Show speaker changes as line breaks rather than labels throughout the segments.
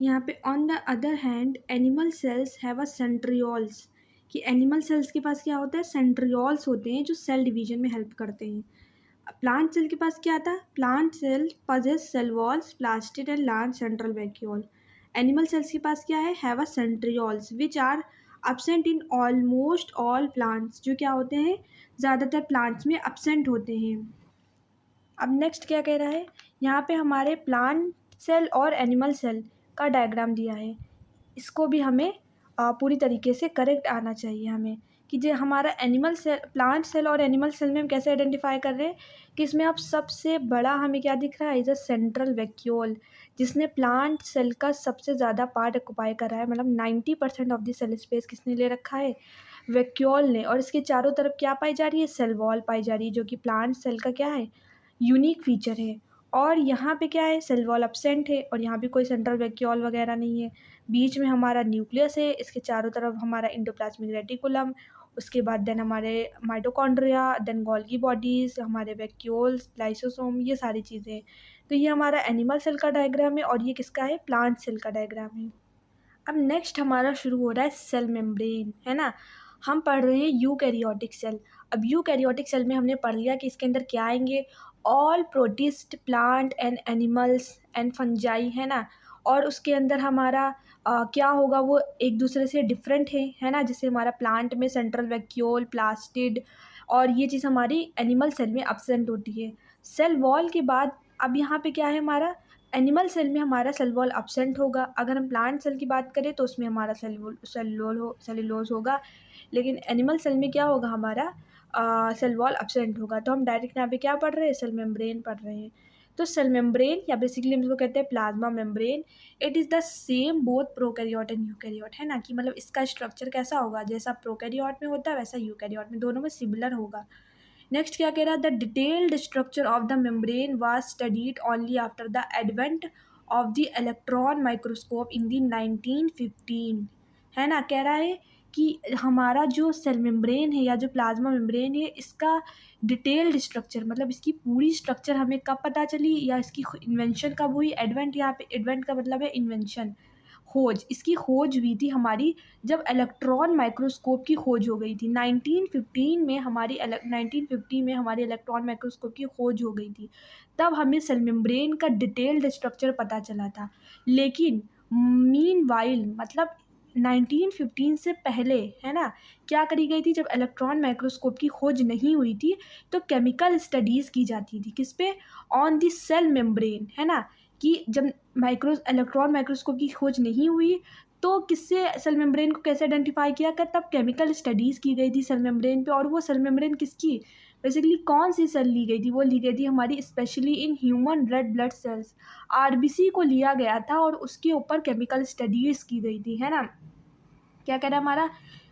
यहाँ पे on the other hand animal cells have a centrioles, कि एनिमल सेल्स के पास क्या होता है, सेंट्रियोल्स होते हैं जो सेल डिवीजन में हेल्प करते हैं। प्लांट सेल के पास क्या आता है, plant cell possess cell walls, plastid and large central vacuole. Animal cells के पास क्या है, have a centrioles which are absent in almost all plants, जो क्या होते हैं, ज़्यादातर प्लांट्स में absent होते हैं। अब नेक्स्ट क्या कह रहा है, यहाँ पे हमारे प्लांट सेल और एनिमल सेल का डायग्राम दिया है। इसको भी हमें पूरी तरीके से करेक्ट आना चाहिए हमें, कि जो हमारा एनिमल सेल, प्लांट सेल और एनिमल सेल में हम कैसे आइडेंटिफाई कर रहे हैं कि इसमें अब सबसे बड़ा हमें क्या दिख रहा है, इज अ सेंट्रल वैक्यूल, जिसने प्लांट सेल का सबसे ज़्यादा पार्ट ऑक्युपाई कर रहा है, मतलब 90% ऑफ द सेल स्पेस किसने ले रखा है, वैक्यूल ने। और इसके चारों तरफ क्या पाई जा रही है, सेल वॉल पाई जा रही है, जो कि प्लांट सेल का क्या है, यूनिक फीचर है। और यहाँ पे क्या है, सेल वॉल एब्सेंट है, और यहाँ भी कोई सेंट्रल वैक्यूल वगैरह नहीं है। बीच में हमारा न्यूक्लियस है, इसके चारों तरफ हमारा इंडोप्लाज्मिक रेटिकुलम, उसके बाद देन हमारे माइटोकॉन्ड्रिया, देन गोल्गी बॉडीज़, हमारे वैक्यूल्स, लाइसोसोम, ये सारी चीज़ें। तो ये हमारा एनिमल सेल का डायग्राम है, और ये किसका है, प्लांट सेल का डायग्राम है। अब नेक्स्ट हमारा शुरू हो रहा है सेल मेम्ब्रेन, है ना। हम पढ़ रहे हैं यूकैरियोटिक सेल। अब यूकैरियोटिक सेल में हमने पढ़ लिया कि इसके अंदर क्या आएंगे, all protist plant and animals and fungi, है ना। और उसके अंदर हमारा क्या होगा, वो एक दूसरे से डिफरेंट है ना। जैसे हमारा प्लांट में सेंट्रल वैक्यूल, प्लास्टिड, और ये चीज़ हमारी एनिमल सेल में एब्सेंट होती है। सेल वॉल के बाद अब यहाँ पे क्या है, हमारा एनिमल सेल में हमारा सेल वॉल एब्सेंट होगा। अगर हम प्लांट सेल की बात करें तो उसमें हमारा सेलुलोज होगा, लेकिन एनिमल सेल में क्या होगा, हमारा सेल वॉल एब्सेंट होगा। तो हम डायरेक्ट यहाँ पे क्या पढ़ रहे हैं, सेल मेम्ब्रेन पढ़ रहे हैं। तो सेल मेम्ब्रेन, या बेसिकली हम इसको कहते हैं plasma membrane, it is the same both prokaryote and eukaryote, है ना। कि मतलब इसका स्ट्रक्चर कैसा होगा, जैसा प्रोकैरियोट में होता है वैसा यूकैरियोट में, दोनों में सिमिलर होगा। नेक्स्ट क्या कह रहा है, the detailed structure of the membrane was studied only after the advent of the electron microscope in the 1915, है ना। कह रहा है कि हमारा जो सेल मेम्ब्रेन है या जो प्लाज्मा मेम्ब्रेन है, इसका डिटेल्ड स्ट्रक्चर, मतलब इसकी पूरी स्ट्रक्चर हमें कब पता चली, या इसकी इन्वेंशन कब हुई। एडवेंट, यहाँ पे एडवेंट का मतलब है इन्वेंशन, खोज। इसकी खोज हुई थी हमारी जब इलेक्ट्रॉन माइक्रोस्कोप की खोज हो गई थी 1915 में, 1950 में हमारी इलेक्ट्रॉन माइक्रोस्कोप की खोज हो गई थी। तब हमें सेल मेम्ब्रेन का डिटेल्ड स्ट्रक्चर पता चला था। लेकिन मीनवाइल, मतलब 1915 से पहले, है ना, क्या करी गई थी, जब इलेक्ट्रॉन माइक्रोस्कोप की खोज नहीं हुई थी तो केमिकल स्टडीज़ की जाती थी, किस पे, ऑन द सेल मेम्ब्रेन, है ना। कि जब इलेक्ट्रॉन माइक्रोस्कोप की खोज नहीं हुई तो किससे सेल मेम्ब्रेन को कैसे आइडेंटिफाई किया कर, तब केमिकल स्टडीज़ की गई थी सेल मेम्ब्रेन पे। और वो सेल मेम्ब्रेन किसकी, बेसिकली कौन सी सेल ली गई थी, वो ली गई थी हमारी specially in human red blood cells, RBC को लिया गया था, और उसके ऊपर केमिकल स्टडीज़ की गई थी, है ना। क्या कह रहा है हमारा,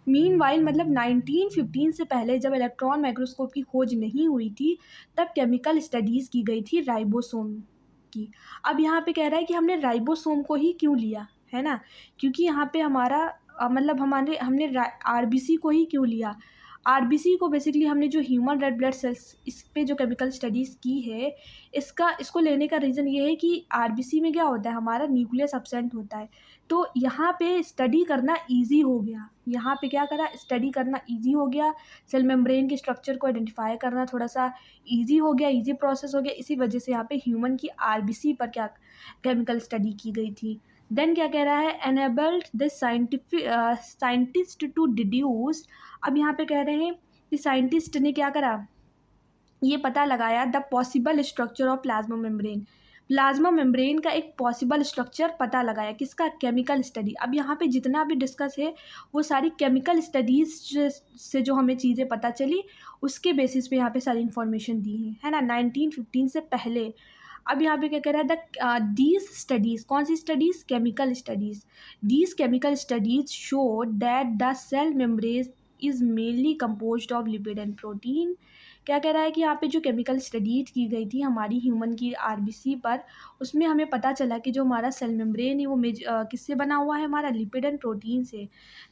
मीनवाइल मतलब 1915 से पहले जब इलेक्ट्रॉन माइक्रोस्कोप की खोज नहीं हुई थी तब केमिकल स्टडीज़ की गई थी राइबोसोम की। अब यहाँ पे कह रहा है कि हमने राइबोसोम को ही क्यों लिया, है ना। क्योंकि यहाँ पे हमारा मतलब हमने आरबीसी को ही क्यों लिया। आरबीसी को बेसिकली हमने जो ह्यूमन रेड ब्लड सेल्स, इस पे जो केमिकल स्टडीज़ की है, इसको लेने का रीज़न ये है कि आरबीसी में क्या होता है, हमारा न्यूक्लियस एब्सेंट होता है। तो यहाँ पे स्टडी करना इजी हो गया, यहाँ पे क्या करा, स्टडी करना इजी हो गया, सेल मेम्ब्रेन के स्ट्रक्चर को आइडेंटिफाई करना थोड़ा सा इजी हो गया, इजी प्रोसेस हो गया। इसी वजह से यहाँ पे ह्यूमन की आरबीसी पर क्या केमिकल स्टडी की गई थी। देन क्या कह रहा है, enabled the scientist to deduce. अब यहाँ पे कह रहे हैं कि साइंटिस्ट ने क्या करा, ये पता लगाया the possible structure of plasma membrane, plasma membrane का एक पॉसिबल स्ट्रक्चर पता लगाया, किसका, केमिकल स्टडी। अब यहाँ पे जितना भी डिस्कस है वो सारी केमिकल स्टडीज़ से जो हमें चीज़ें पता चली उसके बेसिस पे यहाँ पे सारी इन्फॉर्मेशन दी है ना, 1915 से पहले। अब यहाँ पे क्या कह रहा है, द दीज स्टडीज़, कौन सी studies, chemical studies. These chemical studies show that the cell membrane is mainly composed of lipid and protein. क्या कह रहा है कि यहाँ पे जो केमिकल स्टडीज की गई थी हमारी ह्यूमन की आरबीसी पर, उसमें हमें पता चला कि जो हमारा सेल मेम्ब्रेन है वो किससे बना हुआ है, हमारा लिपिड एंड प्रोटीन से।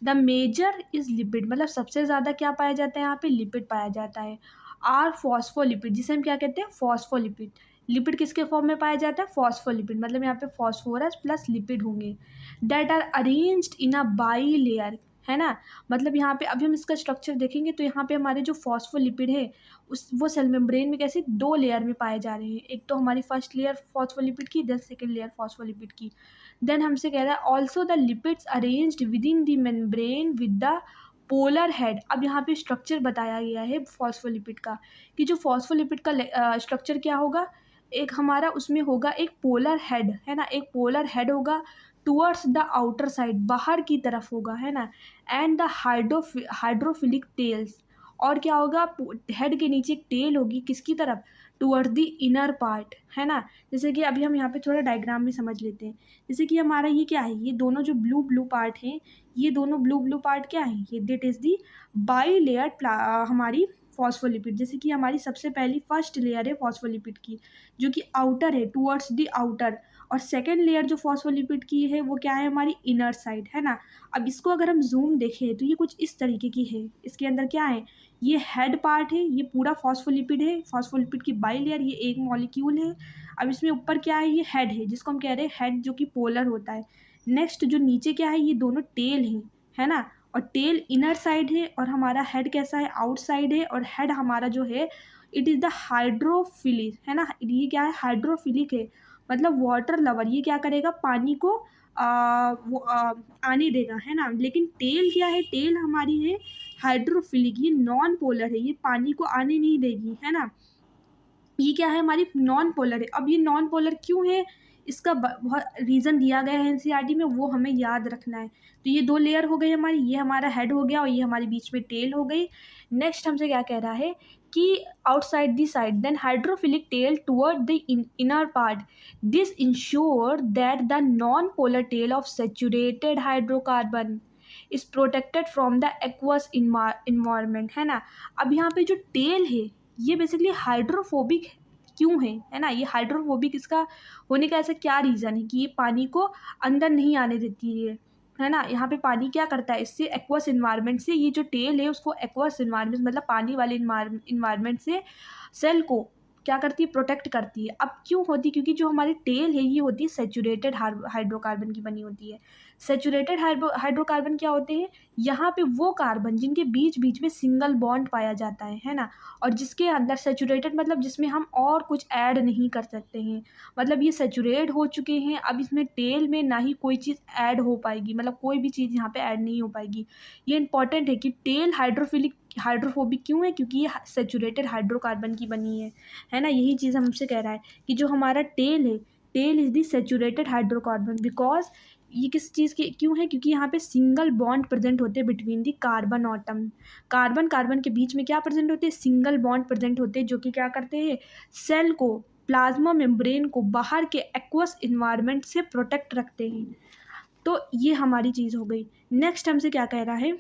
द मेजर इज़ लिपिड, मतलब सबसे ज़्यादा क्या पाया जाता है यहाँ पे, लिपिड पाया जाता है। आर फॉस्फोलिपिड, जिसे हम क्या कहते हैं, फॉस्फोलिपिड। लिपिड किसके फॉर्म में पाया जाता है? फॉस्फोलिपिड, मतलब यहाँ पे फॉस्फोरस प्लस लिपिड होंगे that are arranged in a bilayer, है ना। मतलब यहाँ पे अभी हम इसका स्ट्रक्चर देखेंगे तो यहाँ पे हमारे जो फॉस्फोलिपिड है उस वो सेल मेम्ब्रेन में कैसे 2 लेयर में पाए जा रहे हैं। एक तो हमारी फर्स्ट लेयर फॉस्फोलिपिड की, देन सेकेंड लेयर फॉस्फोलिपिड की। देन हमसे कह रहा है also the lipids arranged with in the membrane with the polar head. अब यहाँ पे स्ट्रक्चर बताया गया है फॉस्फोलिपिड का कि जो फॉस्फोलिपिड का स्ट्रक्चर क्या होगा, एक हमारा उसमें होगा एक पोलर हेड, है ना, एक पोलर हेड होगा टुवर्ड्स द आउटर साइड, बाहर की तरफ होगा, है ना, एंड द हाइड्रोफिलिक टेल्स, और क्या होगा, हेड के नीचे एक टेल होगी किसकी तरफ, टुवर्ड द इनर पार्ट, है ना। जैसे कि अभी हम यहाँ पे थोड़ा डायग्राम में समझ लेते हैं। जैसे कि हमारा ये क्या है, ये दोनों जो ब्लू ब्लू पार्ट हैं, ये दोनों ब्लू ब्लू पार्ट क्या है, ये that is the by layer हमारी फॉस्फोलिपिड। जैसे कि हमारी सबसे पहली फर्स्ट लेयर है फॉस्फोलिपिड की जो कि आउटर है, टुवर्ड्स द आउटर, और सेकेंड लेयर जो फॉस्फोलिपिड की है वो क्या है, हमारी इनर साइड, है ना। अब इसको अगर हम जूम देखें तो ये कुछ इस तरीके की है। इसके अंदर क्या है, ये हेड पार्ट है, ये पूरा फॉस्फोलिपिड है, फॉस्फोलिपिड की बाई लेयर, ये एक मॉलिक्यूल है। अब इसमें ऊपर क्या है, ये हेड है जिसको हम कह रहे हैं हेड, जो कि पोलर होता है। नेक्स्ट जो नीचे क्या है, ये दोनों टेल हैं, है ना, और टेल इनर साइड है और हमारा हेड कैसा है, आउटसाइड है। और हेड हमारा जो है इट इज़ द हाइड्रोफिलिक, है ना, ये क्या है, हाइड्रोफिलिक है, मतलब वाटर लवर, ये क्या करेगा, पानी को आने देगा, है ना। लेकिन टेल क्या है, टेल हमारी है हाइड्रोफिलिक, ये नॉन पोलर है, ये पानी को आने नहीं देगी, है ना। ये क्या है, हमारी नॉन पोलर है। अब ये नॉन पोलर क्यों है, इसका बहुत रीज़न दिया गया है एनसीईआरटी में, वो हमें याद रखना है। तो ये 2 लेयर हो गई हमारी, ये हमारा हेड हो गया और ये हमारे बीच में टेल हो गई। नेक्स्ट हमसे क्या कह रहा है कि outside the side then hydrophilic tail toward the inner part, this ensure that the non polar tail of saturated hydrocarbon is protected from the aqueous environment, है ना। अब यहाँ पे जो टेल है ये बेसिकली हाइड्रोफोबिक क्यों है ना। ये हाइड्रोफोबिक इसका होने का ऐसा क्या रीज़न है कि ये पानी को अंदर नहीं आने देती है ना। यहाँ पे पानी क्या करता है, इससे एक्वस इन्वायरमेंट से, ये जो टेल है उसको एक्वस इन्वायरमेंट मतलब पानी वाले इन्वायरमेंट से सेल को क्या करती है, प्रोटेक्ट करती है। अब क्यों होती है, क्योंकि जो हमारी टेल है ये होती है सेचुरेटेड हाइड्रोकार्बन की बनी होती है। सेचुरेटेड हाइड्रोकार्बन क्या होते हैं, यहाँ पे वो कार्बन जिनके बीच बीच में सिंगल बॉन्ड पाया जाता है ना, और जिसके अंदर सेचुरेटेड मतलब जिसमें हम और कुछ ऐड नहीं कर सकते हैं, मतलब ये सेचुरेट हो चुके हैं। अब इसमें टेल में ना ही कोई चीज़ ऐड हो पाएगी, मतलब कोई भी चीज़ यहाँ पे ऐड नहीं हो पाएगी। ये इंपॉर्टेंट है कि टेल हाइड्रोफोबिक क्यों है, क्योंकि ये सेचुरेटेड हाइड्रोकार्बन की बनी है ना। यही चीज़ हमसे कह रहा है कि जो हमारा टेल है, tail is the saturated hydrocarbon because ये किस चीज़ के क्यों है, क्योंकि यहाँ पे सिंगल बॉन्ड प्रेजेंट होते हैं between the carbon atom. Carbon carbon के बीच में क्या प्रेजेंट होते हैं, सिंगल बॉन्ड प्रेजेंट होते हैं, जो कि क्या करते हैं, सेल को, प्लाज्मा मेम्ब्रेन को बाहर के एक्वस इन्वायरमेंट से प्रोटेक्ट रखते हैं। तो ये हमारी चीज़ हो गई। नेक्स्ट हमसे क्या कह रहा है,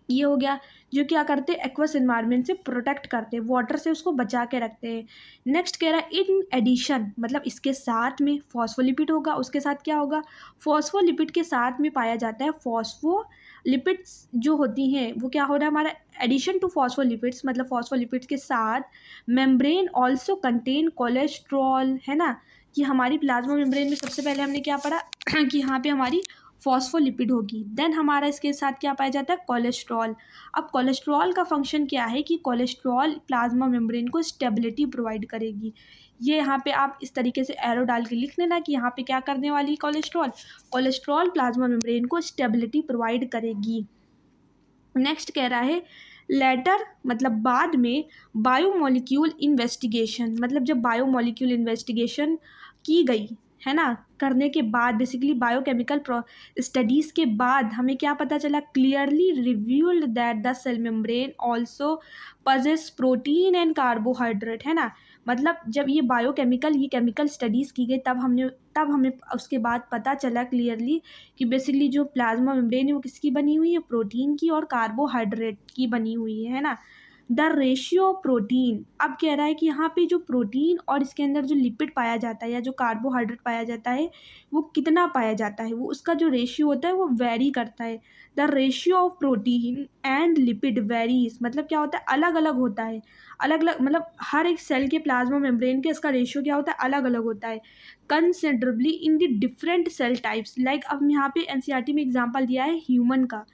ये हो गया जो क्या करते हैं, एक्वस इन्वायरमेंट से प्रोटेक्ट करते हैं, वाटर से उसको बचा के रखते हैं। नेक्स्ट कह रहा है इन एडिशन, मतलब इसके साथ में फॉस्फोलिपिड होगा, उसके साथ क्या होगा, फॉस्फोलिपिड के साथ में पाया जाता है फॉस्फोलिपिड्स जो होती हैं वो क्या हो रहा है हमारा, एडिशन टू फॉस्फोलिपिड्स मतलब फॉस्फोलिपिड्स के साथ मेम्ब्रेन ऑल्सो कंटेन कोलेस्ट्रॉल, है ना। कि हमारी प्लाज्मा मेम्ब्रेन में सबसे पहले हमने क्या पढ़ा कि यहाँ पे हमारी फॉस्फोलिपिड होगी, देन हमारा इसके साथ क्या पाया जाता है, कोलेस्ट्रॉल। अब कोलेस्ट्रॉल का फंक्शन क्या है कि कोलेस्ट्रॉल प्लाज्मा मेम्ब्रेन को स्टेबिलिटी प्रोवाइड करेगी। ये यहाँ पे आप इस तरीके से एरो डाल के लिख लेना कि यहाँ पे क्या करने वाली है, कोलेस्ट्रॉल प्लाज्मा मेम्ब्रेन को स्टेबिलिटी प्रोवाइड करेगी। नेक्स्ट कह रहा है लेटर मतलब बाद में बायोमोलिक्यूल इन्वेस्टिगेशन, मतलब जब बायोमोलिक्यूल इन्वेस्टिगेशन की गई, है ना, करने के बाद बेसिकली बायोकेमिकल स्टडीज़ के बाद हमें क्या पता चला, clearly revealed that the cell membrane also possess protein and carbohydrate, है ना। मतलब जब ये केमिकल स्टडीज़ की गई तब हमें उसके बाद पता चला क्लियरली कि बेसिकली जो प्लाज्मा मेम्ब्रेन है वो किसकी बनी हुई है, प्रोटीन की और कार्बोहाइड्रेट की बनी हुई है ना। द रेशियो ऑफ प्रोटीन, अब कह रहा है कि यहाँ पे जो प्रोटीन और इसके अंदर जो लिपिड पाया जाता है या जो कार्बोहाइड्रेट पाया जाता है वो कितना पाया जाता है, वो उसका जो रेशियो होता है वो वेरी करता है। The ratio of protein and lipid varies, मतलब क्या होता है, अलग अलग होता है, अलग अलग मतलब हर एक सेल के प्लाज्मा मेम्ब्रेन के इसका रेशियो क्या होता है, अलग अलग होता है considerably in the different cell types. Like अब यहाँ पे एनसीईआरटी में एग्जांपल दिया है ह्यूमन का।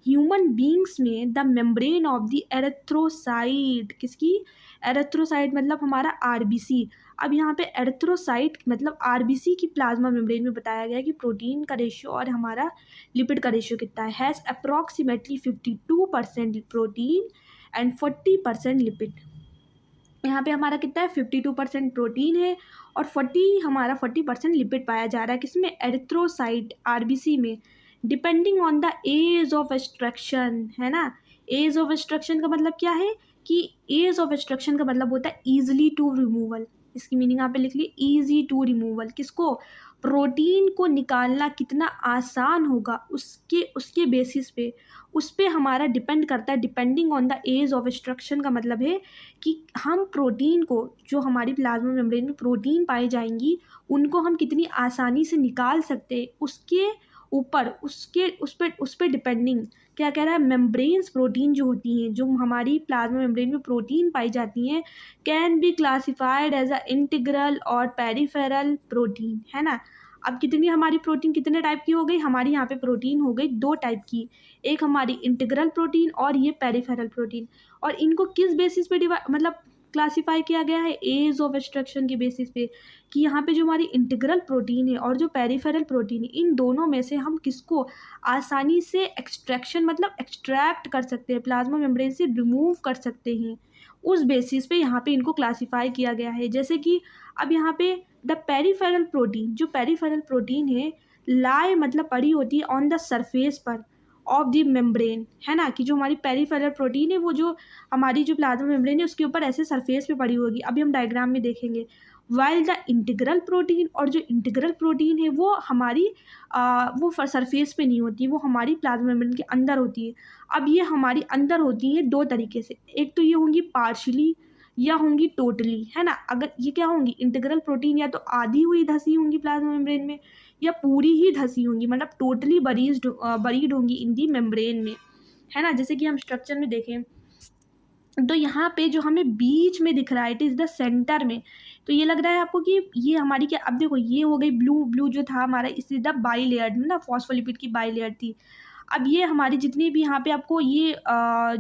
ह्यूमन बींग्स में the membrane of the erythrocyte, किसकी, एरेथ्रोसाइट मतलब हमारा आरबीसी। अब यहाँ पे एरेथ्रोसाइट मतलब आरबीसी की प्लाज्मा मेम्ब्रेन में बताया गया है कि प्रोटीन का रेशियो और हमारा लिपिड का रेशियो कितना है, has approximately 52% protein and 40% lipid. यहाँ पे हमारा कितना है, 52% प्रोटीन है और 40% लिपिड पाया जा रहा है, किसमें, एरिथ्रोसाइट आरबीसी में, depending on the ease of extraction, है ना। एज ऑफ एक्सट्रैक्शन का मतलब क्या है कि एज ऑफ एक्सट्रैक्शन का मतलब होता है ईजिली टू रिमूवल। इसकी मीनिंग यहाँ पे लिख ली, ईजी टू रिमूवल, किसको, प्रोटीन को निकालना कितना आसान होगा उसके उसके बेसिस पे, उस पर हमारा डिपेंड करता है। Depending on the ease of extraction का मतलब है कि हम प्रोटीन को, जो हमारी प्लाज्मा मेम्ब्रेन में प्रोटीन पाई जाएंगी उनको हम कितनी आसानी से निकाल सकते हैं, उसके ऊपर उस पर डिपेंडिंग क्या कह रहा है, मेम्ब्रेन्स प्रोटीन जो होती हैं, जो हमारी प्लाज्मा मेम्ब्रेन में प्रोटीन पाई जाती हैं, can be classified as a integral और पेरिफेरल प्रोटीन, है ना। अब कितनी हमारी प्रोटीन कितने टाइप की हो गई, हमारी यहाँ पे प्रोटीन हो गई दो टाइप की, एक हमारी इंटीग्रल प्रोटीन और ये पेरिफेरल प्रोटीन। और इनको किस बेसिस पे मतलब क्लासिफाई किया गया है, एज ऑफ एक्सट्रैक्शन के बेसिस पे, कि यहाँ पे जो हमारी इंटीग्रल प्रोटीन है और जो पेरिफेरल प्रोटीन है, इन दोनों में से हम किसको आसानी से एक्सट्रैक्शन मतलब एक्सट्रैक्ट कर सकते हैं, प्लाज्मा मेम्ब्रेन से रिमूव कर सकते हैं, उस बेसिस पे यहाँ पे इनको क्लासिफाई किया गया है। जैसे कि अब यहाँ पे द पेरिफेरल प्रोटीन, जो पेरिफेरल प्रोटीन है, लाई मतलब पड़ी होती है ऑन द सरफेस पर ऑफ द मेम्ब्रेन, है ना, कि जो हमारी पेरिफेरल प्रोटीन है वो जो हमारी जो प्लाज्मा मेम्ब्रेन है उसके ऊपर ऐसे सरफेस पे पड़ी होगी। अभी हम डायग्राम में देखेंगे। वाइल द इंटीग्रल प्रोटीन, और जो इंटीग्रल प्रोटीन है वो हमारी वो सरफेस पे नहीं होती, वो हमारी प्लाज्मा मेम्ब्रेन के अंदर होती है। अब ये हमारी अंदर होती है दो तरीके से, एक तो ये होंगी पार्शली या होंगी टोटली, है ना। अगर ये क्या होंगी, इंटीग्रल प्रोटीन या तो आधी हुई धसी होंगी प्लाज्मा मेम्ब्रेन में या पूरी ही धसी होंगी, मतलब टोटली बरीड होंगी इन दी मेम्ब्रेन में, है ना। जैसे कि हम स्ट्रक्चर में देखें तो यहाँ पे जो हमें बीच में दिख रहा है, इट इज़ द सेंटर में, तो ये लग रहा है आपको कि ये हमारी क्या, अब देखो ये हो गई ब्लू जो था हमारा, इसी द बाई लेयर में ना, फॉस्फोलिपिड की बाई लेयर थी। अब ये हमारी जितनी भी यहाँ पे आपको ये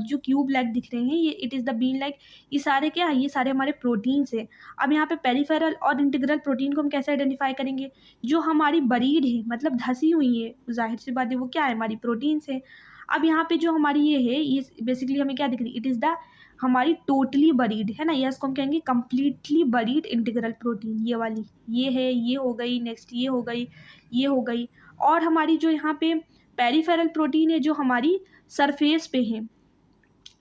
जो क्यूब लाइक दिख रहे हैं, ये it is the bean like, ये सारे क्या है, ये सारे हमारे प्रोटीन्स हैं। अब यहाँ पे पेरिफेरल और इंटीग्रल प्रोटीन को हम कैसे आइडेंटिफाई करेंगे, जो हमारी बरीड है मतलब धसी हुई है, जाहिर सी बात है वो क्या है, हमारी प्रोटीन्स है। अब यहाँ पे जो हमारी ये है, ये बेसिकली हमें क्या दिख रही है, इट इज़ द हमारी टोटली बरीड, है ना, या इसको हम कहेंगे कम्प्लीटली बरीड इंटीग्रल प्रोटीन, ये वाली, ये है, ये हो गई, नेक्स्ट ये हो गई, ये हो गई। और हमारी जो यहाँ पे पेरिफेरल प्रोटीन है जो हमारी सरफेस पे है,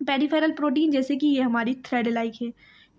पेरिफेरल प्रोटीन जैसे कि ये हमारी थ्रेड लाइक है,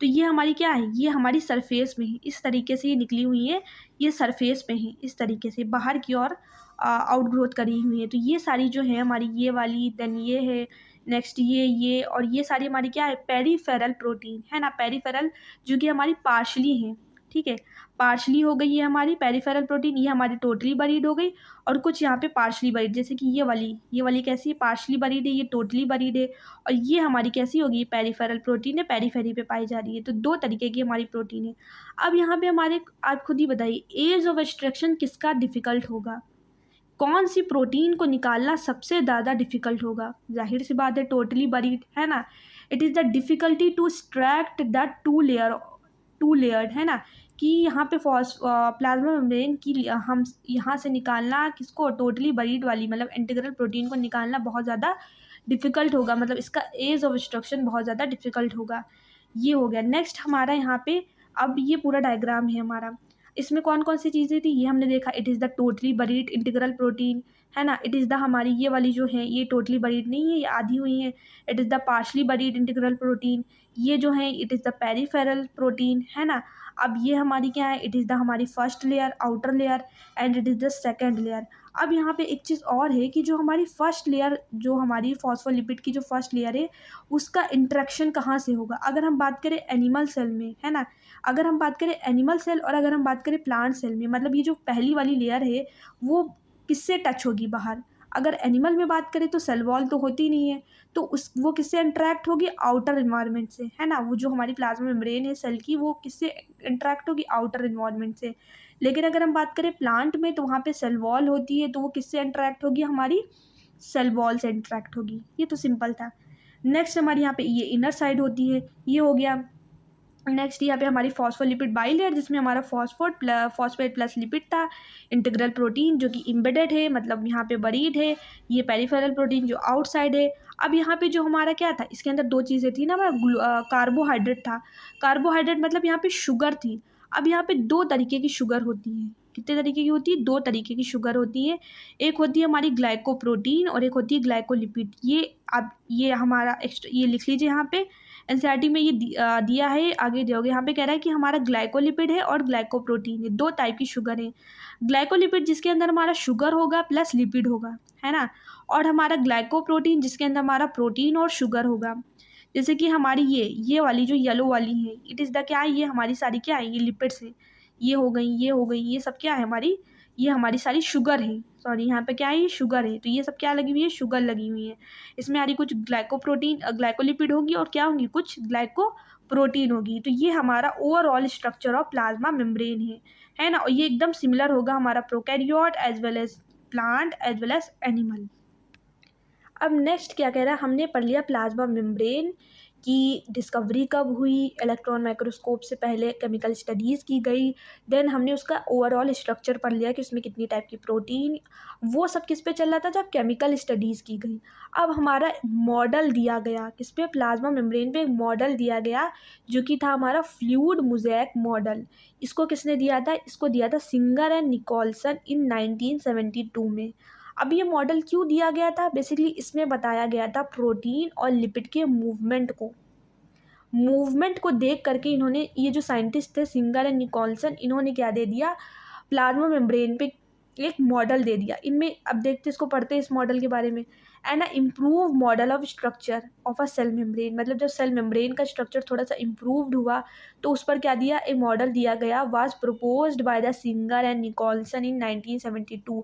तो ये हमारी क्या है, ये हमारी सरफेस में है, इस तरीके से ये निकली हुई है, ये सरफेस पे है, इस तरीके से बाहर की ओर आउटग्रोथ करी हुई है। तो ये सारी जो है हमारी, ये वाली, देन ये है, नेक्स्ट ये और ये सारी हमारी क्या है, पेरिफेरल प्रोटीन, है ना। पेरिफेरल जो कि हमारी पार्शली है, ठीक है, पार्शली हो गई ये हमारी पेरिफेरल प्रोटीन, ये हमारी टोटली बरीड हो गई, और कुछ यहाँ पे पार्शली बरीड, जैसे कि ये वाली कैसी है, पार्शली बरीड है, ये टोटली बरीड है, और ये हमारी कैसी होगी, पेरिफेरल प्रोटीन है, पेरीफेरी पे पाई जा रही है। तो दो तरीके की हमारी प्रोटीन है। अब यहाँ पे हमारे, आप खुद ही बताइए, एज ऑफ एक्सट्रैक्शन किसका डिफ़िकल्ट होगा, कौन सी प्रोटीन को निकालना सबसे ज़्यादा डिफ़िकल्ट होगा, जाहिर सी बात है टोटली बरीड, है ना। It is the difficulty to extract the two layered, है ना, कि यहाँ पे प्लाज्मा मेम्ब्रेन की हम यहाँ से निकालना किसको, टोटली बरीड वाली मतलब इंटीग्रल प्रोटीन को निकालना बहुत ज़्यादा डिफ़िकल्ट होगा, मतलब इसका एज ऑफ एक्सट्रैक्शन बहुत ज़्यादा डिफ़िकल्ट होगा। ये हो गया। नेक्स्ट हमारा यहाँ पे, अब ये पूरा डायग्राम है हमारा, इसमें कौन कौन सी चीज़ें थी ये हमने देखा, it is the totally buried integral protein, है ना। इट इज़ द हमारी ये वाली जो है ये टोटली बरीड नहीं है, ये आधी हुई है, it is the partially buried integral protein, ये जो है it is the peripheral protein, है ना। अब ये हमारी क्या है, इट इज़ द हमारी first layer, outer layer, and it is the second layer. अब यहाँ पे एक चीज़ और है कि जो हमारी फर्स्ट लेयर, जो हमारी फॉस्फोलिपिड की जो फर्स्ट लेयर है, उसका इंटरेक्शन कहाँ से होगा। अगर हम बात करें एनिमल सेल में, है ना, अगर हम बात करें एनिमल सेल और अगर हम बात करें प्लांट सेल में, मतलब ये जो पहली वाली लेयर है वो किससे टच होगी बाहर। अगर एनिमल में बात करें तो सेल वॉल तो होती नहीं है, तो उस वो किससे इंटरेक्ट होगी, आउटर इन्वायरमेंट से, है ना। वो जो हमारी प्लाज्मा मेम्ब्रेन है सेल की, वो किससे इंटरेक्ट होगी, आउटर इन्वायरमेंट से। लेकिन अगर हम बात करें प्लांट में तो वहाँ पे सेल वॉल होती है, तो वो किससे इंटरेक्ट होगी, हमारी सेल वॉल से इंटरेक्ट होगी। ये तो सिंपल था। नेक्स्ट हमारी यहाँ पे ये इनर साइड होती है, ये हो गया। नेक्स्ट यहाँ पे हमारी फॉस्फोलिपिड बाइलेयर, जिसमें हमारा फॉस्फेट प्लस लिपिड था। इंटीग्रल प्रोटीन जो कि इम्बेडेड है, मतलब यहाँ पे बरीड है। ये पेरिफेरल प्रोटीन जो आउटसाइड है। अब यहाँ पे जो हमारा क्या था, इसके अंदर दो चीज़ें थी ना, हमारा कार्बोहाइड्रेट था। कार्बोहाइड्रेट मतलब यहाँ पे शुगर थी। अब यहाँ पे दो तरीके की शुगर होती है। कितने तरीके की होती है, दो तरीके की शुगर होती है। एक होती है हमारी ग्लाइकोप्रोटीन और एक होती है ग्लाइकोलिपिड। ये अब ये हमारा ये लिख लीजिए यहाँ पे, एनसीईआरटी में ये दिया है, आगे दियोगे। यहाँ पे कह रहा है कि हमारा ग्लाइकोलिपिड है और ग्लाइकोप्रोटीन है, दो टाइप की शुगर है। ग्लाइकोलिपिड जिसके अंदर हमारा शुगर होगा प्लस लिपिड होगा, है ना, और हमारा ग्लाइकोप्रोटीन जिसके अंदर हमारा प्रोटीन और शुगर होगा। जैसे कि हमारी ये वाली जो येलो वाली है, इट इज़ द क्या है, ये हमारी सारी क्या है, ये लिपिड्स है। ये हो गई, ये हो गई, ये सब क्या है हमारी, ये हमारी सारी शुगर है। सॉरी, यहाँ पे क्या है, ये शुगर है। तो ये सब क्या लगी हुई है, शुगर लगी हुई है। इसमें आ रही कुछ ग्लाइकोप्रोटीन ग्लाइकोलिपिड होगी और क्या होंगी, कुछ ग्लाइकोप्रोटीन होगी। तो ये हमारा overall structure of plasma membrane है ना। और ये एकदम सिमिलर होगा हमारा prokaryote as well as plant as well as animal. अब नेक्स्ट क्या कह रहा है, हमने पढ़ लिया प्लाज्मा मेम्ब्रेन की डिस्कवरी कब हुई, इलेक्ट्रॉन माइक्रोस्कोप से पहले केमिकल स्टडीज़ की गई। देन हमने उसका ओवरऑल स्ट्रक्चर पढ़ लिया कि उसमें कितनी टाइप की प्रोटीन, वो सब किस पे चल रहा था, जब केमिकल स्टडीज़ की गई। अब हमारा मॉडल दिया गया किस पे, प्लाज्मा मेम्ब्रेन पे एक मॉडल दिया गया जो कि था हमारा फ्लूइड मोज़ेक मॉडल। इसको किसने दिया था, इसको दिया था सिंगर एंड निकोलसन इन 1972 में। अब ये मॉडल क्यों दिया गया था, बेसिकली इसमें बताया गया था प्रोटीन और लिपिड के मूवमेंट को देख करके इन्होंने, ये जो साइंटिस्ट थे सिंगर एंड निकोलसन, इन्होंने क्या दे दिया, प्लाज्मा मेम्ब्रेन पे एक मॉडल दे दिया। इनमें अब देखते इसको पढ़ते हैं इस मॉडल के बारे में। And improve model of structure of a cell membrane, मतलब जब सेल मेम्ब्रेन का स्ट्रक्चर थोड़ा सा इम्प्रूव्ड हुआ तो उस पर क्या दिया, एक मॉडल दिया गया। Was proposed by the Singer and Nicolson इन 1972,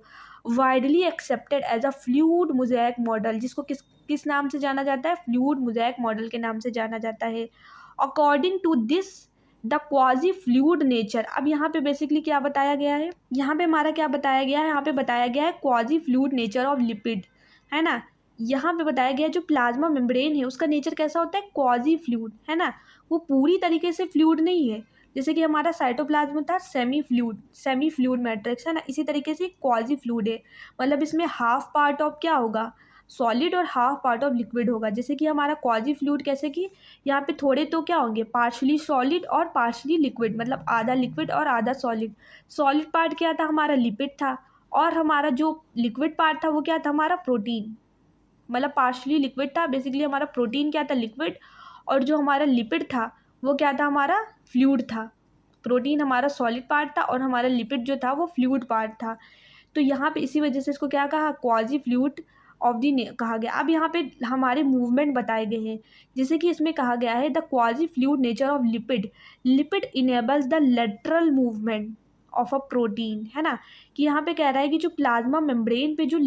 widely accepted as a fluid mosaic model, जिसको किस नाम से जाना जाता है, फ्लूइड मोज़ेक मॉडल के नाम से जाना जाता है। According to this the quasi fluid nature, अब यहाँ पे बेसिकली क्या बताया गया है, यहाँ पे हमारा क्या बताया गया है, यहाँ पे बताया गया है quasi fluid nature of lipid, है ना। यहाँ पे बताया गया है जो प्लाज्मा मेम्ब्रेन है उसका नेचर कैसा होता है, क्वाजी फ्लूइड, है ना। वो पूरी तरीके से फ्लूइड नहीं है, जैसे कि हमारा साइटोप्लाज्म था सेमी फ्लूइड मैट्रिक्स, है ना। इसी तरीके से क्वाजी फ्लूइड है, मतलब इसमें हाफ पार्ट ऑफ क्या होगा, सॉलिड और हाफ पार्ट ऑफ लिक्विड होगा। जैसे कि हमारा क्वाजी फ्लूइड कैसे कि यहाँ पे थोड़े तो क्या होंगे, पार्शली सॉलिड और पार्शली लिक्विड, मतलब आधा लिक्विड और आधा सॉलिड। सॉलिड पार्ट क्या था, हमारा लिपिड था, और हमारा जो लिक्विड पार्ट था वो क्या था, हमारा प्रोटीन, मतलब पार्शली लिक्विड था। बेसिकली हमारा प्रोटीन क्या था, लिक्विड, और जो हमारा लिपिड था वो क्या था, हमारा फ्लूइड था। प्रोटीन हमारा सॉलिड पार्ट था और हमारा लिपिड जो था वो फ्लूइड पार्ट था। तो यहाँ पे इसी वजह से इसको क्या कहा, क्वाजी फ्लूइड ऑफ दी कहा गया। अब यहाँ पे हमारे मूवमेंट बताए गए हैं, जैसे कि इसमें कहा गया है the quasi fluid nature of lipid enables the lateral movement of a protein, है ना। कि यहाँ पे कह रहा है कि जो प्लाज्मा मेम्ब्रेन पे जो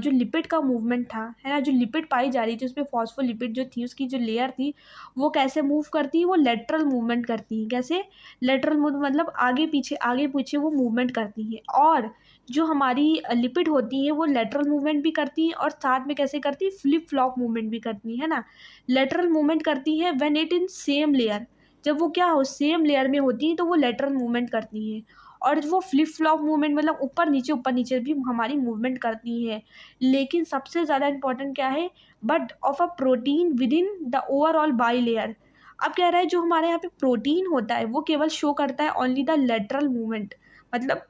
लिपिड का मूवमेंट था, है ना, जो लिपिड पाई जा रही थी उसमें फॉस्फोलिपिड जो थी, उसकी जो लेयर थी वो कैसे मूव करती है, वो लेटरल मूवमेंट करती है। कैसे लेटरल मूव, मतलब आगे पीछे वो मूवमेंट करती है। और जो हमारी लिपिड होती है वो लेटरल मूवमेंट भी करती है और साथ में कैसे करती है, फ्लिप फ्लॉप मूवमेंट भी करती है ना। लेटरल मूवमेंट करती है when it in same layer, जब वो क्या हो, सेम लेयर में होती है तो वो लेटरल मूवमेंट करती है। और वो फ्लिप फ्लॉप मूवमेंट मतलब ऊपर नीचे भी हमारी मूवमेंट करती है। लेकिन सबसे ज़्यादा इंपॉर्टेंट क्या है, but of a protein with in the overall by layer. अब कह रहा है जो हमारे यहाँ पे प्रोटीन होता है वो केवल शो करता है ओनली द लेटरल मूवमेंट, मतलब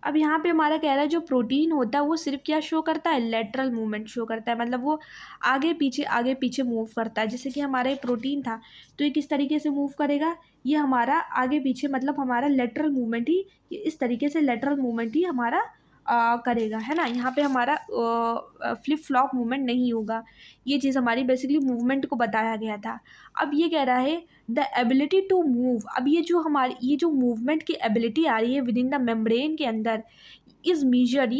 अब यहाँ पे हमारा कह रहा है जो प्रोटीन होता है वो सिर्फ क्या शो करता है, लेटरल मूवमेंट शो करता है, मतलब वो आगे पीछे मूव करता है। जैसे कि हमारा ये प्रोटीन था तो ये किस तरीके से मूव करेगा, ये हमारा आगे पीछे मतलब हमारा लेटरल मूवमेंट ही, ये इस तरीके से लेटरल मूवमेंट ही हमारा करेगा, है ना। यहाँ पे हमारा फ्लिप फ्लॉप मूवमेंट नहीं होगा। ये चीज़ हमारी बेसिकली मूवमेंट को बताया गया था। अब ये कह रहा है द एबिलिटी टू मूव। अब ये जो मूवमेंट की एबिलिटी आ रही है विद इन द मेम्ब्रेन के अंदर इज मेजर्ड,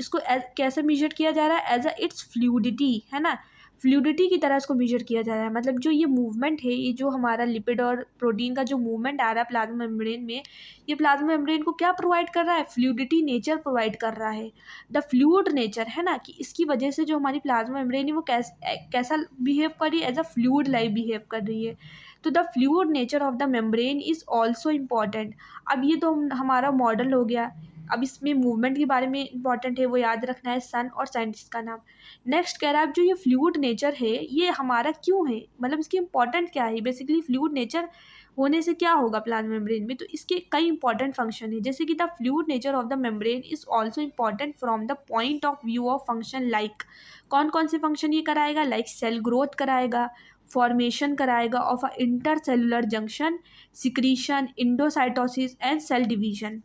इसको कैसे मेजर किया जा रहा है, एज अ इट्स फ्लूइडिटी, है ना। फ्लूइडिटी की तरह इसको मेजर किया जा रहा है। मतलब जो ये मूवमेंट है, ये जो हमारा लिपिड और प्रोटीन का जो मूवमेंट आ रहा है प्लाज्मा मेम्ब्रेन में, ये प्लाज्मा मेम्ब्रेन को क्या प्रोवाइड कर रहा है, फ्लूइडिटी नेचर प्रोवाइड कर रहा है, द फ्लूइड नेचर, है ना। कि इसकी वजह से जो हमारी प्लाज्मा मेम्ब्रेन है वो कैसा बिहेव कर रही है, as a fluid like behave कर रही है। तो the fluid nature of the membrane is also important. अब ये तो हमारा मॉडल हो गया। अब इसमें मूवमेंट के बारे में इंपॉर्टेंट है वो याद रखना है, सन और साइंटिस्ट का नाम। नेक्स्ट कह रहा है अब जो ये फ्लूइड नेचर है ये हमारा क्यों है, मतलब इसकी इंपॉर्टेंट क्या है। बेसिकली फ्लूइड नेचर होने से क्या होगा प्लाज्मा मेम्ब्रेन में, तो इसके कई इंपॉर्टेंट फंक्शन है। जैसे कि the fluid nature of the membrane is also important from the point of view of function, like कौन कौन से फंक्शन ये कराएगा, लाइक सेल ग्रोथ कराएगा, फॉर्मेशन कराएगा of a intercellular junction, secretion, endocytosis and cell division,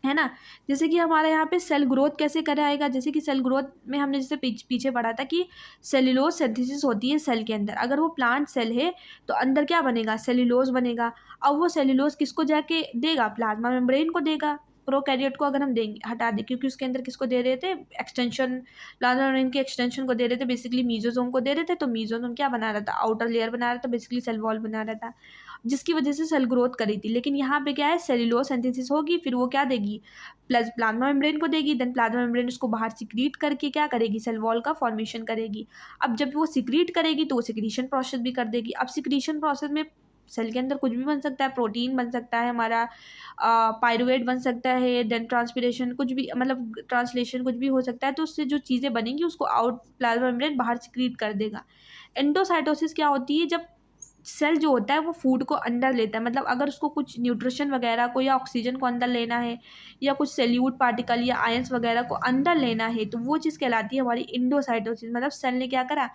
है ना। जैसे कि हमारे यहाँ पे सेल ग्रोथ कैसे कराएगा, जैसे कि सेल ग्रोथ में हमने जैसे पीछे पढ़ा था कि सेल्यूलोज सिंथेसिस होती है सेल के अंदर। अगर वो प्लांट सेल है तो अंदर क्या बनेगा, सेल्यूलोज बनेगा। अब वो सेल्यूलोज किसको जाके देगा, प्लाज्मा मेम्ब्रेन को देगा। प्रोकैरियोट को अगर हम देंगे हटा दें, क्योंकि उसके अंदर किसको दे रहे थे, एक्सटेंशन, प्लाज्मा मेम्ब्रेन के एक्सटेंशन को दे रहे थे, बेसिकली मीजोसोम को दे रहे थे। तो मीजोसोम क्या बना रहा था, आउटर लेयर बना रहा था, बेसिकली सेल वॉल बना रहा था, जिसकी वजह से सेल ग्रोथ करी थी। लेकिन यहाँ पे क्या है, सेल्यूलोज सिंथेसिस होगी, फिर वो क्या देगी, प्लस प्लाज्मा मेम्ब्रेन को देगी, देन प्लाज्मा मेम्ब्रेन उसको बाहर सिक्रीट करके क्या करेगी, सेल वॉल का फॉर्मेशन करेगी। अब जब वो सिक्रीट करेगी तो वो सिक्रीशन प्रोसेस भी कर देगी। अब सिक्रीशन प्रोसेस में सेल के अंदर कुछ भी बन सकता है, प्रोटीन बन सकता है हमारा, पायरुवेट बन सकता है, देन ट्रांसपिरेशन कुछ भी, मतलब ट्रांसलेशन कुछ भी हो सकता है। तो उससे जो चीज़ें बनेंगी उसको आउट प्लाज्मा मेम्ब्रेन बाहर सिक्रीट कर देगा। एंडोसाइटोसिस क्या होती है, जब सेल जो होता है वो फूड को अंदर लेता है, मतलब अगर उसको कुछ न्यूट्रिशन वगैरह को या ऑक्सीजन को अंदर लेना है या कुछ सेल्यूट पार्टिकल या आयंस वगैरह को अंदर लेना है, तो वो चीज़ कहलाती है हमारी इंडोसाइटोसिस। मतलब सेल ने क्या करा,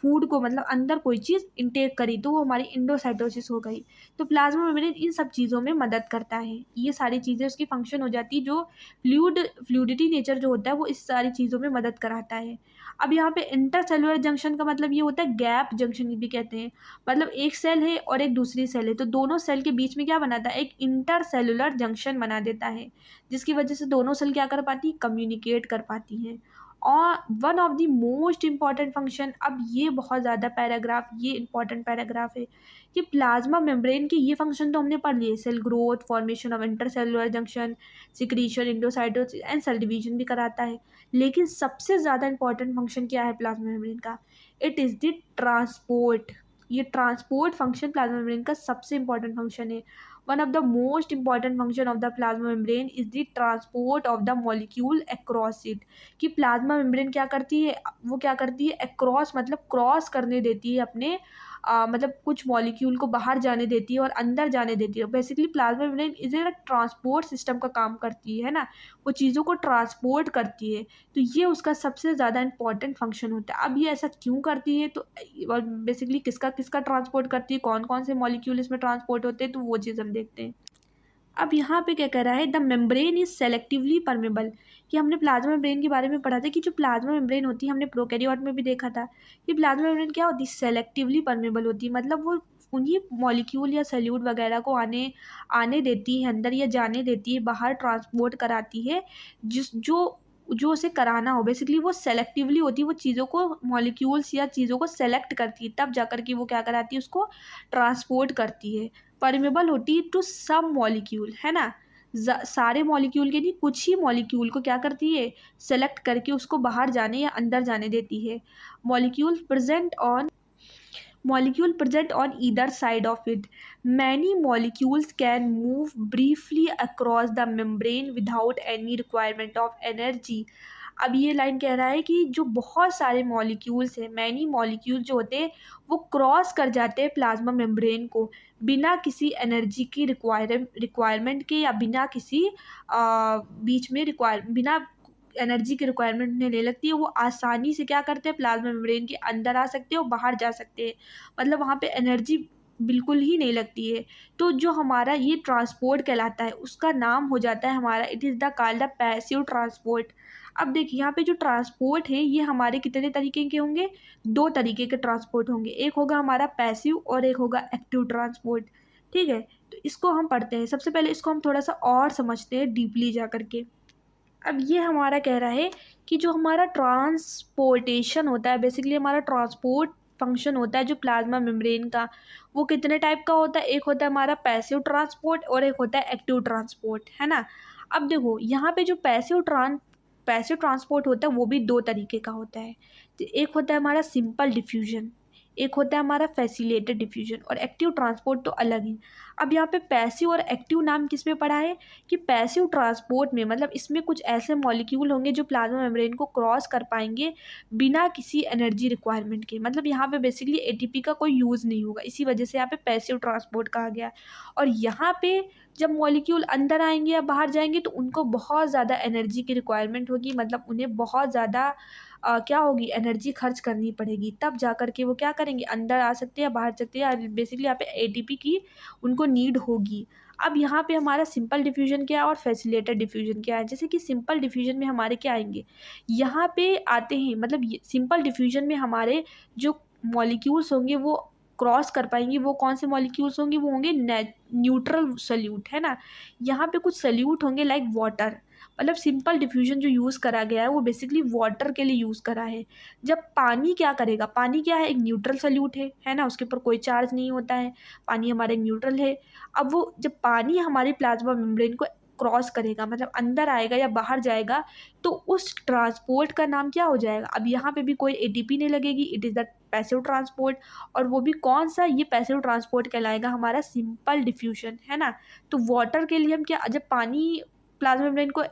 फूड को मतलब अंदर कोई चीज़ इंटेक करी, तो वो हमारी इंडोसाइटोसिस हो गई। तो प्लाज्मा मेम्ब्रेन इन सब चीज़ों में मदद करता है। ये सारी चीज़ें उसकी फंक्शन हो जाती है। जो फ्लूइडिटी नेचर जो होता है वो इस सारी चीज़ों में मदद कराता है। अब यहाँ पे इंटरसेलुलर जंक्शन का मतलब ये होता है गैप जंक्शन भी कहते हैं। मतलब एक सेल है और एक दूसरी सेल है, तो दोनों सेल के बीच में क्या बनाता है, एक इंटरसेलुलर जंक्शन बना देता है, जिसकी वजह से दोनों सेल क्या कर पाती, कम्युनिकेट कर पाती हैं। और one of the most important function, अब ये बहुत ज़्यादा पैराग्राफ, ये इंपॉर्टेंट पैराग्राफ है कि प्लाज्मा मेम्ब्रेन के ये फंक्शन तो हमने पढ़ लिए, cell growth, formation of intercellular junction, secretion, endocytosis and cell division भी कराता है। लेकिन सबसे ज़्यादा इंपॉर्टेंट फंक्शन क्या है प्लाज्मा मेम्ब्रेन का, इट इज़ द ट्रांसपोर्ट। ये ट्रांसपोर्ट फंक्शन प्लाज्मा मेम्ब्रेन का सबसे इंपॉर्टेंट फंक्शन है। One of the most important function of the plasma membrane is the transport of the molecule across it. कि plasma membrane क्या करती है, वो क्या करती है, अक्रॉस मतलब क्रॉस करने देती है अपने मतलब कुछ मॉलिक्यूल को बाहर जाने देती है और अंदर जाने देती है। Basically plasma membrane is a transport system का काम करती है ना, वो चीज़ों को ट्रांसपोर्ट करती है। तो ये उसका सबसे ज़्यादा इंपॉर्टेंट फंक्शन होता है। अब ये ऐसा क्यों करती है, तो बेसिकली किसका किसका ट्रांसपोर्ट करती है, कौन कौन से मॉलिक्यूल इसमें ट्रांसपोर्ट होते हैं, तो वो चीज़ हम देखते हैं। अब यहाँ पे क्या कह रहा है, the membrane is selectively permeable. कि हमने प्लाज्मा मेम्ब्रेन के बारे में पढ़ा था कि जो प्लाज्मा मेम्ब्रेन होती है, हमने प्रोकैरियोट में भी देखा था कि प्लाज्मा मेम्ब्रेन क्या होती है, सेलेक्टिवली परमेबल होती है। मतलब वो उन्हीं मॉलिक्यूल या सल्यूट वगैरह को आने देती है अंदर, या जाने देती है बाहर, ट्रांसपोर्ट कराती है जिस जो उसे कराना हो। बेसिकली वो सेलेक्टिवली होती है, वो चीज़ों को, मॉलिक्यूल्स या चीज़ों को सेलेक्ट करती है, तब जाकर के वो क्या कराती है, उसको ट्रांसपोर्ट करती है। परमेबल होती है टू सम मॉलिक्यूल, है ना, सारे मॉलिक्यूल के नहीं, कुछ ही मॉलिक्यूल को क्या करती है, सेलेक्ट करके उसको बाहर जाने या अंदर जाने देती है। Molecule present on either side of it. Many molecules can move briefly across the membrane without any requirement of energy. अब ये लाइन कह रहा है कि जो बहुत सारे मॉलिक्यूल्स हैं, मैनी मॉलिक्यूल जो होते हैं वो क्रॉस कर जाते हैं प्लाज्मा मेम्ब्रेन को बिना किसी एनर्जी की रिक्वायरमेंट के, या बिना किसी बीच में बिना एनर्जी की रिक्वायरमेंट उन्हें ले लगती है, वो आसानी से क्या करते हैं, प्लाज्मा मेम्ब्रेन के अंदर आ सकते हैं और बाहर जा सकते हैं। मतलब वहाँ पे एनर्जी बिल्कुल ही नहीं लगती है। तो जो हमारा ये ट्रांसपोर्ट कहलाता है उसका नाम हो जाता है हमारा, it is the called the passive transport. अब देखिए यहाँ पे जो ट्रांसपोर्ट है ये हमारे कितने तरीके के होंगे, 2 तरीके के ट्रांसपोर्ट होंगे। एक होगा हमारा पैसिव और एक होगा एक्टिव ट्रांसपोर्ट। ठीक है, तो इसको हम पढ़ते हैं। सबसे पहले इसको हम थोड़ा सा और समझते हैं डीपली जा करके। अब ये हमारा कह रहा है कि जो हमारा ट्रांसपोर्टेशन होता है, बेसिकली हमारा ट्रांसपोर्ट फंक्शन होता है जो प्लाज्मा मेम्ब्रेन का, वो कितने टाइप का होता है। एक होता है हमारा पैसिव ट्रांसपोर्ट और एक होता है एक्टिव ट्रांसपोर्ट, है ना। अब देखो यहाँ पे जो पैसिव ट्रांसपोर्ट होता है वो भी 2 तरीके का होता है। तो एक होता है हमारा सिंपल डिफ्यूजन, एक होता है हमारा फैसिलिटेटेड डिफ्यूजन, और एक्टिव ट्रांसपोर्ट तो अलग ही। अब यहाँ पे पैसिव और एक्टिव नाम किस में पढ़ा है कि पैसिव ट्रांसपोर्ट में मतलब इसमें कुछ ऐसे मॉलिक्यूल होंगे जो प्लाज्मा मेम्ब्रेन को क्रॉस कर पाएंगे बिना किसी एनर्जी रिक्वायरमेंट के। मतलब यहाँ पे बेसिकली एटीपी का कोई यूज़ नहीं होगा, इसी वजह से यहाँ पे पैसिव ट्रांसपोर्ट कहा गया। और यहाँ पे जब मॉलिक्यूल अंदर आएंगे या बाहर जाएंगे तो उनको बहुत ज़्यादा एनर्जी की रिक्वायरमेंट होगी, मतलब उन्हें बहुत ज़्यादा क्या होगी, एनर्जी खर्च करनी पड़ेगी, तब जा कर के वो क्या करेंगे, अंदर आ सकते हैं या बाहर सकते हैं। बेसिकली यहाँ पे एटीपी की उनको नीड होगी। अब यहाँ पे हमारा सिंपल डिफ्यूजन क्या है और फैसिलिटेटेड डिफ्यूजन क्या है। जैसे कि सिंपल डिफ्यूजन में हमारे क्या आएंगे, यहाँ पे आते हैं, मतलब सिंपल डिफ्यूजन में हमारे जो मॉलिक्यूल्स होंगे वो क्रॉस कर पाएंगे। वो कौन से मॉलिक्यूल्स होंगे, वो होंगे न्यूट्रल सल्यूट, है ना। यहाँ पे कुछ सल्यूट होंगे लाइक वाटर। मतलब सिंपल डिफ्यूजन जो यूज़ करा गया है वो बेसिकली वाटर के लिए यूज़ करा है। जब पानी क्या करेगा, पानी क्या है, एक न्यूट्रल सल्यूट है ना, उसके ऊपर कोई चार्ज नहीं होता है, पानी हमारा एक न्यूट्रल है। अब वो जब पानी हमारी प्लाज्मा मेम्ब्रेन को क्रॉस करेगा, मतलब अंदर आएगा या बाहर जाएगा, तो उस ट्रांसपोर्ट का नाम क्या हो जाएगा। अब यहाँ पे भी कोई एटीपी नहीं लगेगी, it is the passive transport. और वो भी कौन सा, ये पैसिव ट्रांसपोर्ट कहलाएगा हमारा सिंपल डिफ्यूजन, है ना। तो वाटर के लिए हम क्या, जब पानी प्लाज्मा मेम्ब्रेन को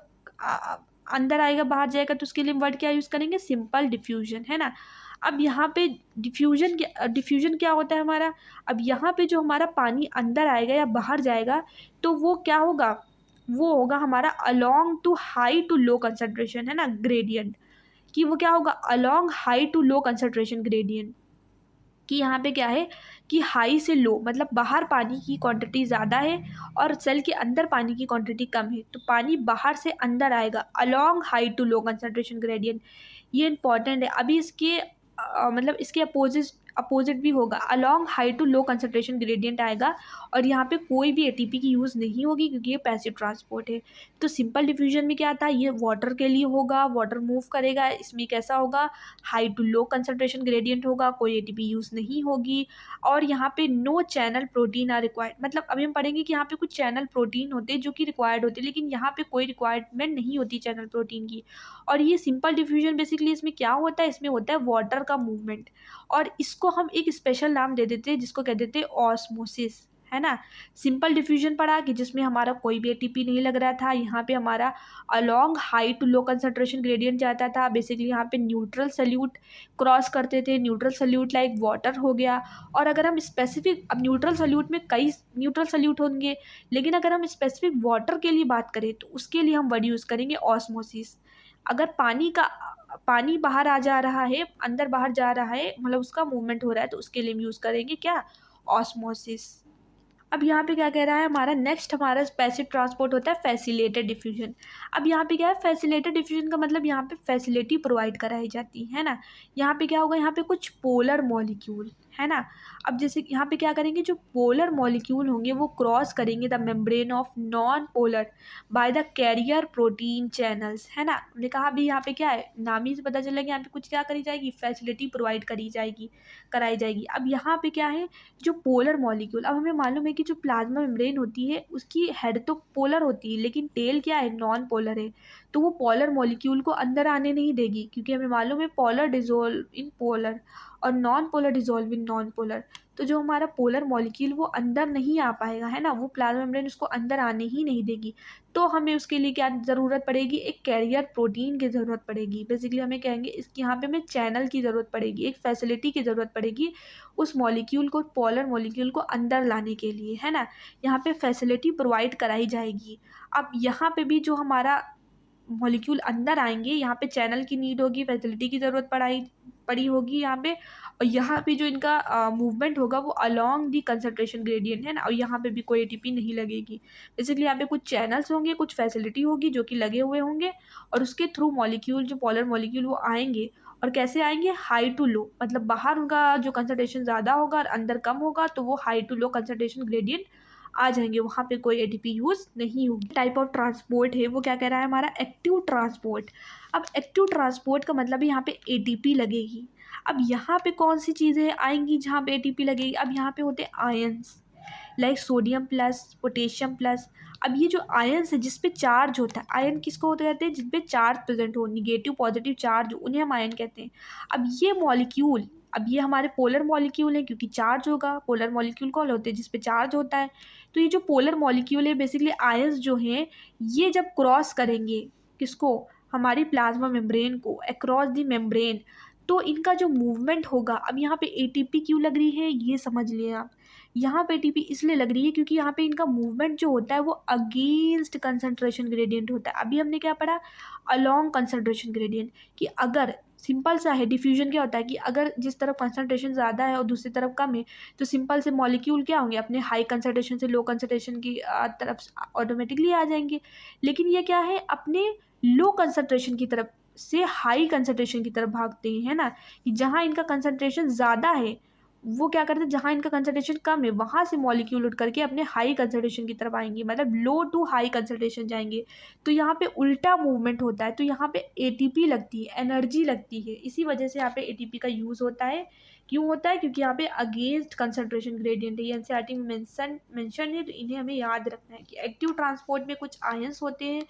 अंदर आएगा बाहर जाएगा तो उसके लिए वर्ड क्या यूज़ करेंगे, सिंपल डिफ्यूजन, है ना। अब यहाँ पे डिफ्यूजन क्या होता है हमारा। अब यहाँ पे जो हमारा पानी अंदर आएगा या बाहर जाएगा तो वो क्या होगा, वो होगा हमारा along to high to low concentration, है ना, ग्रेडियंट। कि वो क्या होगा, along high to low concentration gradient. कि यहाँ पे क्या है कि हाई से लो, मतलब बाहर पानी की क्वांटिटी ज़्यादा है और सेल के अंदर पानी की क्वांटिटी कम है, तो पानी बाहर से अंदर आएगा along high to low concentration gradient. ये इंपॉर्टेंट है। अभी इसके मतलब इसके अपोजिट भी होगा, along high to low concentration gradient आएगा। और यहाँ पे कोई भी एटीपी की यूज़ नहीं होगी क्योंकि ये पैसिव ट्रांसपोर्ट है। तो सिंपल डिफ्यूजन में क्या था, ये वाटर के लिए होगा, वाटर मूव करेगा, इसमें कैसा होगा, high to low concentration gradient होगा, कोई एटीपी यूज़ नहीं होगी। और यहाँ पे no channel protein are required, मतलब अभी हम पढ़ेंगे कि यहाँ पे कुछ चैनल प्रोटीन होते हैं जो कि रिक्वायर्ड होते हैं, लेकिन यहाँ पे कोई रिक्वायरमेंट नहीं होती चैनल प्रोटीन की। और ये सिंपल डिफ्यूजन बेसिकली इसमें क्या होता है, इसमें होता है वाटर का मूवमेंट। और इसको हम एक स्पेशल नाम दे देते हैं जिसको कह देते हैं ऑस्मोसिस, है ना। सिंपल डिफ्यूजन पढ़ा कि जिसमें हमारा कोई भी एटीपी नहीं लग रहा था, यहाँ पे हमारा along high to low concentration gradient जाता था। बेसिकली यहाँ पे न्यूट्रल सल्यूट क्रॉस करते थे, न्यूट्रल सल्यूट लाइक वाटर हो गया। और अगर हम स्पेसिफिक, अब न्यूट्रल सल्यूट में कई न्यूट्रल सल्यूट होंगे, लेकिन अगर हम स्पेसिफिक वाटर के लिए बात करें तो उसके लिए हम वर्ड यूज़ करेंगे ऑस्मोसिस। अगर पानी बाहर आ जा रहा है, अंदर बाहर जा रहा है, मतलब उसका मूवमेंट हो रहा है, तो उसके लिए हम यूज़ करेंगे क्या, ऑस्मोसिस। अब यहाँ पे क्या कह रहा है हमारा, नेक्स्ट हमारा पैसिव ट्रांसपोर्ट होता है फैसिलिटेटेड डिफ्यूजन। अब यहाँ पे क्या है, फैसिलिटेटेड डिफ्यूजन का मतलब यहाँ पे फैसिलिटी प्रोवाइड कराई जाती है ना। यहाँ पे क्या होगा, यहाँ पे कुछ पोलर मॉलिक्यूल, है ना। अब जैसे यहाँ पे क्या करेंगे, जो पोलर मॉलिक्यूल होंगे वो क्रॉस करेंगे the membrane of non polar by the carrier protein channels, है ना। हमने कहा भी यहाँ पे क्या है, नाम ही से पता चला कि यहाँ पे कुछ क्या करी जाएगी, फैसिलिटी प्रोवाइड कराई जाएगी। अब यहाँ पे क्या है, जो पोलर मॉलिक्यूल, अब हमें मालूम है कि जो प्लाज्मा मेम्ब्रेन होती है उसकी हेड तो पोलर होती है लेकिन टेल क्या है, नॉन पोलर है। तो वो पोलर मॉलिक्यूल को अंदर आने नहीं देगी, क्योंकि हमें मालूम है पोलर डिजोल्व इन पोलर और non polar dissolve in non polar. तो जो हमारा पोलर मॉलिक्यूल वो अंदर नहीं आ पाएगा, है ना, वो प्लाज्मा मेम्ब्रेन उसको अंदर आने ही नहीं देगी। तो हमें उसके लिए क्या ज़रूरत पड़ेगी, एक कैरियर प्रोटीन की ज़रूरत पड़ेगी। बेसिकली हमें कहेंगे इसकी यहाँ पे हमें चैनल की ज़रूरत पड़ेगी, एक फैसिलिटी की ज़रूरत पड़ेगी उस मॉलिक्यूल को, पोलर मॉलिक्यूल को अंदर लाने के लिए, है ना। यहाँ पे फैसिलिटी प्रोवाइड कराई जाएगी। अब यहाँ पे भी जो हमारा मॉलिक्यूल अंदर आएंगे, यहाँ पे चैनल की नीड होगी, फैसिलिटी की ज़रूरत पड़ी होगी यहाँ पे। और यहाँ पे जो इनका मूवमेंट होगा वो अलोंग दी कंसंट्रेशन ग्रेडियंट, है ना, और यहाँ पे भी कोई एटीपी नहीं लगेगी। बेसिकली यहाँ पे कुछ चैनल्स होंगे, कुछ फैसिलिटी होगी जो कि लगे हुए होंगे, और उसके थ्रू मॉलिक्यूल, जो पोलर मॉलिक्यूल वो आएंगे। और कैसे आएंगे, हाई टू लो, मतलब बाहर उनका जो कंसंट्रेशन ज़्यादा होगा और अंदर कम होगा, तो वो high to low concentration gradient आ जाएंगे, वहाँ पे कोई एटीपी यूज़ नहीं होगी। टाइप ऑफ ट्रांसपोर्ट है वो क्या कह रहा है हमारा, एक्टिव ट्रांसपोर्ट। अब एक्टिव ट्रांसपोर्ट का मतलब यहाँ पे एटीपी लगेगी। अब यहाँ पे कौन सी चीज़ें आएंगी जहाँ पे एटीपी लगेगी, अब यहाँ पे होते हैं ions, like sodium plus, potassium plus. अब ये जो आयंस है जिस पे चार्ज होता है, आयन किसको होते कहते हैं, जिस पे चार्ज प्रेजेंट हो, निगेटिव पॉजिटिव चार्ज, उन्हें हम आयन कहते हैं। अब ये मॉलिक्यूल, अब ये हमारे पोलर मॉलिक्यूल है, क्योंकि चार्ज होगा, पोलर मॉलिक्यूल कौन होते हैं, जिस पे चार्ज होता है। तो ये जो पोलर मॉलिक्यूल है, बेसिकली आयंस जो हैं, ये जब क्रॉस करेंगे किसको, हमारी प्लाज्मा मेम्ब्रेन को, अक्रॉस दी मेम्ब्रेन, तो इनका जो मूवमेंट होगा। अब यहाँ पे एटीपी क्यों लग रही है ये समझ लिए आप। यहाँ पे एटीपी इसलिए लग रही है क्योंकि यहाँ पे इनका मूवमेंट जो होता है वो अगेंस्ट कंसंट्रेशन ग्रेडियंट होता है। अभी हमने क्या पढ़ा, अलोंग कंसंट्रेशन ग्रेडियंट, कि अगर सिंपल सा है, डिफ्यूजन क्या होता है कि अगर जिस तरफ कंसंट्रेशन ज़्यादा है और दूसरी तरफ कम है, तो सिंपल से मॉलिक्यूल क्या होंगे, अपने हाई कंसंट्रेशन से लो कंसंट्रेशन की तरफ ऑटोमेटिकली आ जाएंगे। लेकिन ये क्या है, अपने लो कंसंट्रेशन की तरफ से हाई कंसंट्रेशन की तरफ भागते हैं, है ना, कि जहाँ इनका कंसंट्रेशन ज़्यादा है वो क्या करते हैं, जहाँ इनका कंसंट्रेशन कम है वहाँ से मॉलिक्यूल उठ करके अपने हाई कंसंट्रेशन की तरफ आएंगे, मतलब लो टू हाई कंसंट्रेशन जाएंगे। तो यहाँ पे उल्टा मूवमेंट होता है, तो यहाँ पे एटीपी लगती है, एनर्जी लगती है। इसी वजह से यहाँ पे एटीपी का यूज़ होता है। क्यों होता है, क्योंकि यहाँ पे अगेंस्ट कंसंट्रेशन ग्रेडियंट है, ये एनसीईआरटी में मेंशन है, तो इन्हें हमें याद रखना है कि एक्टिव ट्रांसपोर्ट में कुछ आयंस होते हैं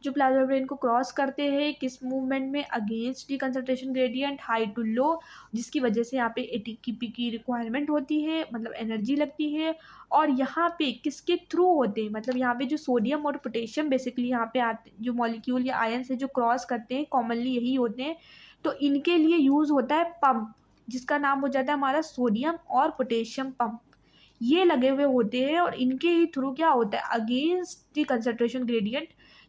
जो प्लाज्मा मेम्ब्रेन को क्रॉस करते हैं, किस मूवमेंट में, against the concentration gradient, high to low, जिसकी वजह से यहाँ पे एटीपी की रिक्वायरमेंट होती है, मतलब एनर्जी लगती है। और यहाँ पे किसके थ्रू होते हैं, मतलब यहाँ पे जो सोडियम और पोटेशियम बेसिकली यहाँ पे आते, जो मॉलिक्यूल या आयन से जो क्रॉस करते हैं, कॉमनली यही होते हैं। तो इनके लिए यूज़ होता है पंप, जिसका नाम हो जाता है हमारा सोडियम और पोटेशियम पंप। ये लगे हुए होते हैं और इनके ही थ्रू क्या होता है, अगेंस्ट दी कंसंट्रेशन ग्रेडियंट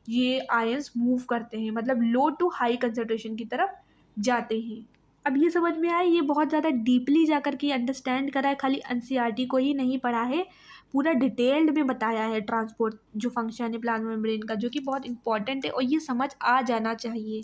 ये आयंस मूव करते हैं, मतलब लो टू हाई कंसंट्रेशन की तरफ जाते हैं। अब ये समझ में आया, ये बहुत ज़्यादा डीपली जा कर के अंडरस्टैंड करा है, खाली एनसीईआरटी को ही नहीं पढ़ा है, पूरा डिटेल्ड में बताया है ट्रांसपोर्ट जो फंक्शन है प्लाज्मा मेम्ब्रेन का, जो कि बहुत इंपॉर्टेंट है और ये समझ आ जाना चाहिए।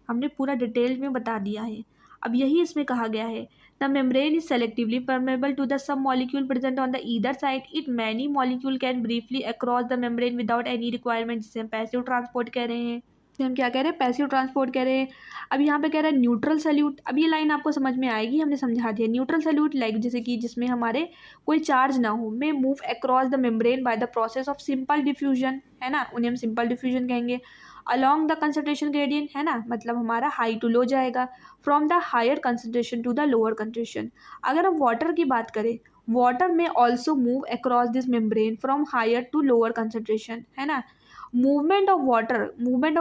हमने पूरा डिटेल्ड में बता दिया है। अब यही इसमें कहा गया है, the membrane is selectively permeable to the some molecule present on the either side, it many molecule can briefly across the membrane without any requirement, जिसे हम पैसिव ट्रांसपोर्ट कह रहे हैं। हम क्या कह रहे हैं, पैसिव ट्रांसपोर्ट कह रहे हैं। अब यहाँ पे कह रहा है न्यूट्रल सल्यूट। अब ये लाइन आपको समझ में आएगी, हमने समझा दिया। न्यूट्रल सल्यूट लाइक जैसे कि जिसमें हमारे कोई चार्ज ना हो, में move across the membrane by the process of simple diffusion, है ना, उन्हें हम सिंपल डिफ्यूजन कहेंगे। अलॉन्ग द कंसंट्रेशन ग्रेडियंट, है ना, मतलब हमारा हाई टू लो जाएगा, from the higher concentration to the lower concentration. अगर हम वाटर की बात करें, वाटर में also move across this membrane from higher to lower concentration, है ना। मूवमेंट ऑफ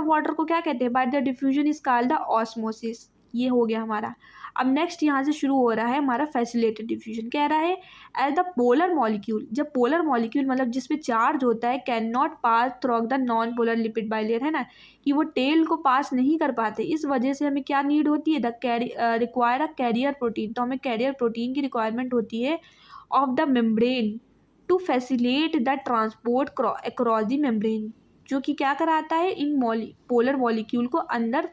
वाटर को क्या कहते हैं, by the diffusion is called the osmosis. ये हो गया हमारा। अब नेक्स्ट यहाँ से शुरू हो रहा है हमारा फैसिलिटेटेड डिफ्यूजन। कह रहा है एज द पोलर मॉलिक्यूल, जब पोलर मॉलिक्यूल मतलब जिसपे चार्ज होता है, can not pass through the non polar lipid bilayer, है ना, कि वो टेल को पास नहीं कर पाते, इस वजह से हमें क्या नीड होती है, the require a carrier protein. तो हमें कैरियर प्रोटीन की रिक्वायरमेंट होती है of the membrane to facilitate the transport across the membrane, जो कि क्या कराता है, इन पोलर मॉलिक्यूल को अंदर